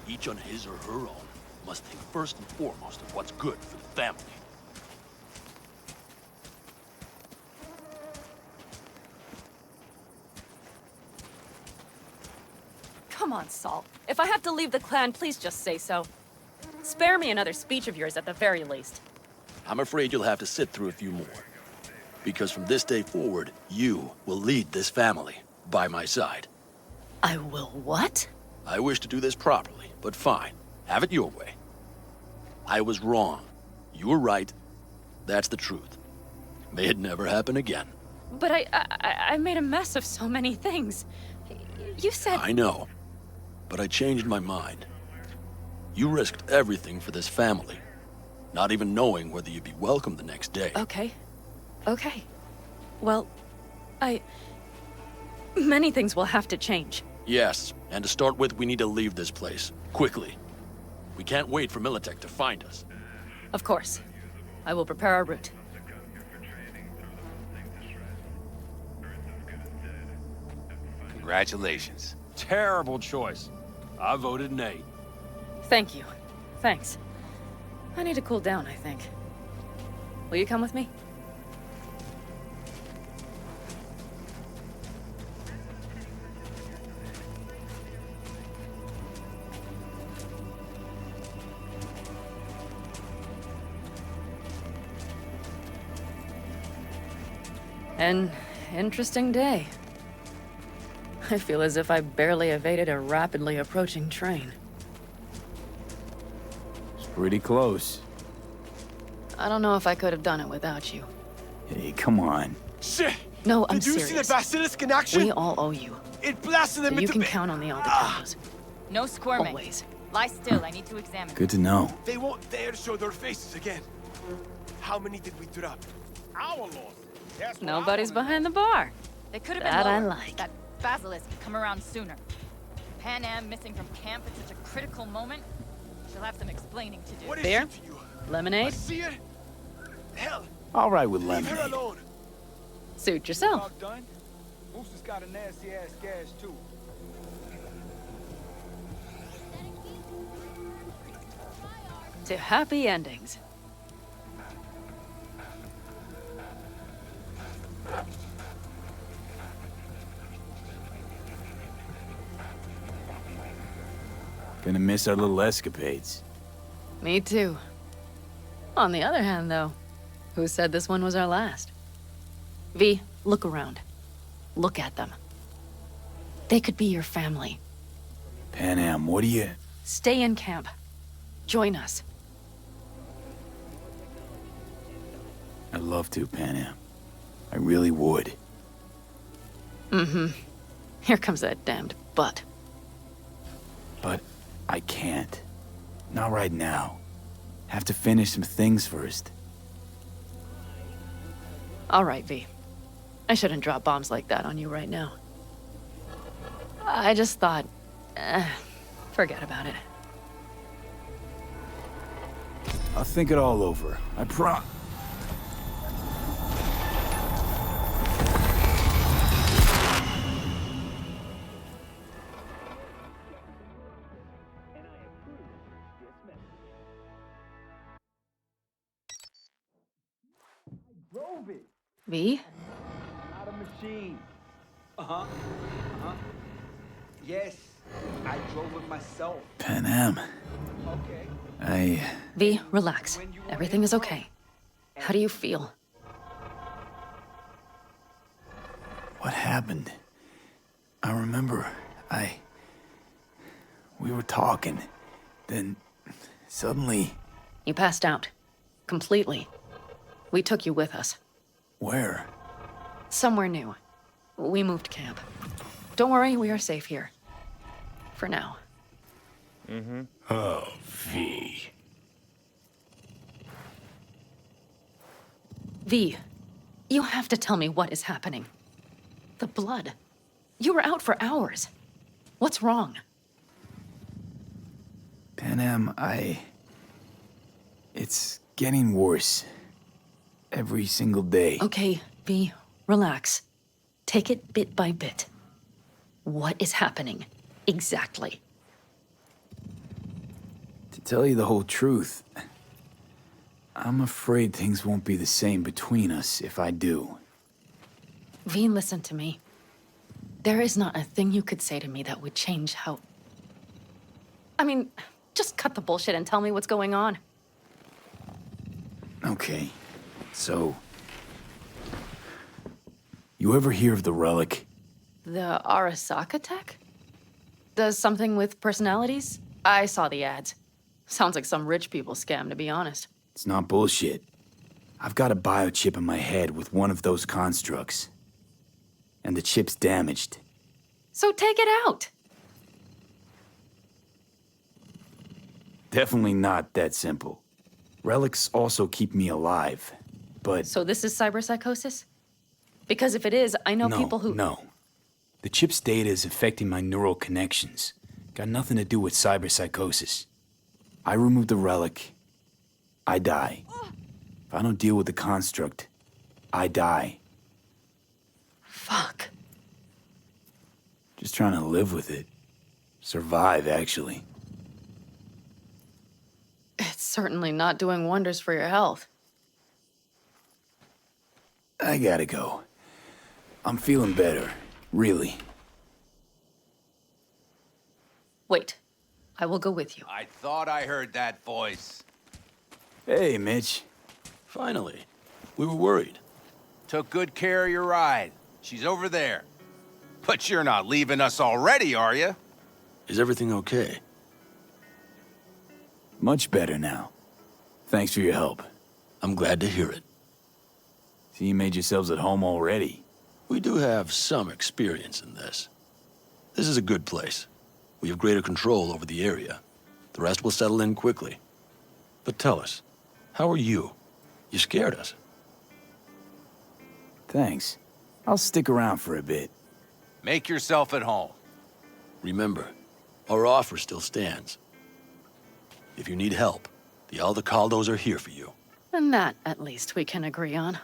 each on his or her own, must think first and foremost of what's good for the family. Come on, Saul. If I have to leave the clan, please just say so. Spare me another speech of yours at the very least. I'm afraid you'll have to sit through a few more. Because from this day forward, you will lead this family. by my side. I will what? I wish to do this properly, but fine. Have it your way. I was wrong. You were right. That's the truth. May it never happen again. But I made a mess of so many things. You said... I know. But I changed my mind. You risked everything for this family, not even knowing whether you'd be welcome the next day. Okay. Okay. Well, many things will have to change. Yes, and to start with, we need to leave this place. Quickly. We can't wait for Militech to find us. Of course. I will prepare our route. Congratulations. Terrible choice. I voted nay. Thank you. Thanks. I need to cool down, I think. Will you come with me? An interesting day. I feel as if I barely evaded a rapidly approaching train. It's pretty close. I don't know if I could have done it without you. Hey, come on. Shit! No, I'm Did you serious. see the basilisk in action? We all owe you. It blasted them So you into can the... count on the Aldecanos. No squirming. Always. Lie still, I need to examine. Good to know. They won't dare show their faces again. How many did we drop? Our Lord. Nobody's behind the bar. They could have That been I lower. like. That basilisk had come around sooner. Panam missing from camp at such a critical moment. She'll have some explaining to do. What is Beer? she to you? Lemonade? See it? Hell, All right with leave her lemonade. alone. Suit yourself. Done. Moose has got a nasty ass gash too. To happy endings. Gonna miss our little escapades. Me too. On the other hand, though, who said this one was our last? V, look around. Look at them. They could be your family. Panam, what do you... Stay in camp. Join us. I'd love to, Panam. I really would. Mm-hmm. Here comes that damned butt. But I can't. Not right now. Have to finish some things first. All right, V. I shouldn't drop bombs like that on you right now. I just thought... forget about it. I'll think it all over. I Drove it. V? Not a machine. Yes, I drove it myself. Panam. Okay. V, relax. Everything is okay. How do you feel? What happened? I remember, we were talking. Then, suddenly... You passed out. Completely. We took you with us. Where? Somewhere new. We moved camp. Don't worry, we are safe here. For now. Mm-hmm. Oh, V. V, you have to tell me what is happening. The blood. You were out for hours. What's wrong? Panam, it's getting worse. Every single day. Okay, V, relax. Take it bit by bit. What is happening? Exactly. To tell you the whole truth, I'm afraid things won't be the same between us if I do. V, listen to me. There is not a thing you could say to me that would change how... I mean, just cut the bullshit and tell me what's going on. Okay, so... You ever hear of the relic? The Arasaka tech? Does something with personalities? I saw the ads. Sounds like some rich people scam, to be honest. It's not bullshit. I've got a biochip in my head with one of those constructs. And the chip's damaged. So take it out! Definitely not that simple. Relics also keep me alive, but... So this is cyberpsychosis? Because if it is, I know people who... No. The chip's data is affecting my neural connections. Got nothing to do with cyberpsychosis. I remove the relic, I die. If I don't deal with the construct, I die. Fuck. Just trying to live with it. Survive, actually. It's certainly not doing wonders for your health. I gotta go. I'm feeling better, really. Wait. I will go with you. I thought I heard that voice. Hey, Mitch. Finally. We were worried. Took good care of your ride. She's over there. But you're not leaving us already, are you? Is everything okay? Much better now. Thanks for your help. I'm glad to hear it. So you made yourselves at home already? We do have some experience in this. This is a good place. We have greater control over the area. The rest will settle in quickly. But tell us, how are you? You scared us. Thanks. I'll stick around for a bit. Make yourself at home. Remember, our offer still stands. If you need help, the Aldecaldos are here for you. And that, at least, we can agree on.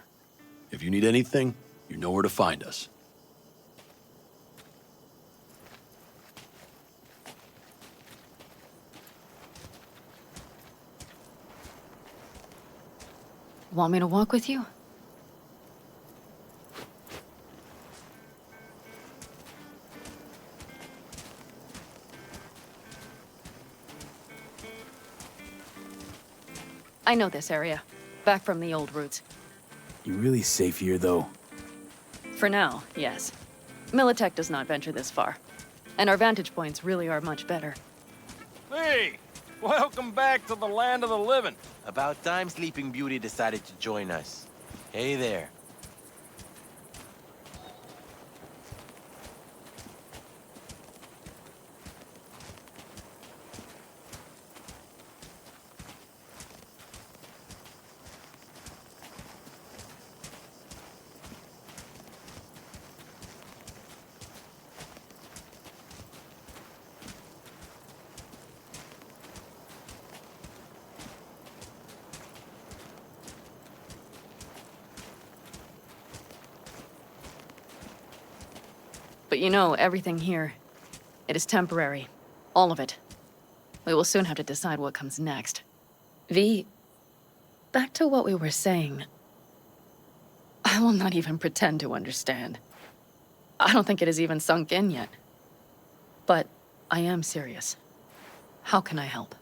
If you need anything, you know where to find us. Want me to walk with you? I know this area. Back from the old routes. You really safe here, though? For now, yes. Militech does not venture this far. And our vantage points really are much better. Hey! Welcome back to the land of the living. About time Sleeping Beauty decided to join us. Hey there. But you know, everything here, it is temporary. All of it. We will soon have to decide what comes next. V, back to what we were saying. I will not even pretend to understand. I don't think it has even sunk in yet. But I am serious. How can I help?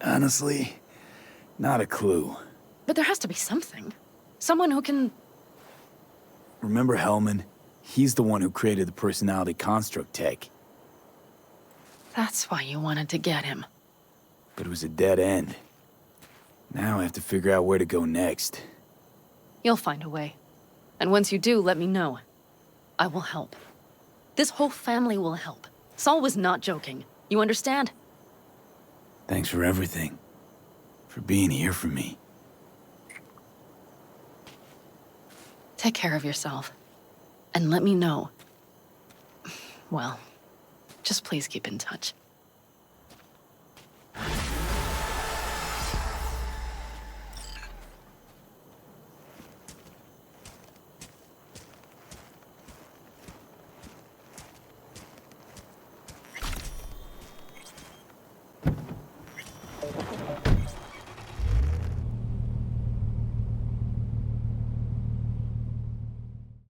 Honestly, not a clue. But there has to be something. Someone who can... Remember Hellman? He's the one who created the personality construct tech. That's why you wanted to get him. But it was a dead end. Now I have to figure out where to go next. You'll find a way. And once you do, let me know. I will help. This whole family will help. Saul was not joking. You understand? Thanks for everything. For being here for me. Take care of yourself. And let me know. Well, just please keep in touch.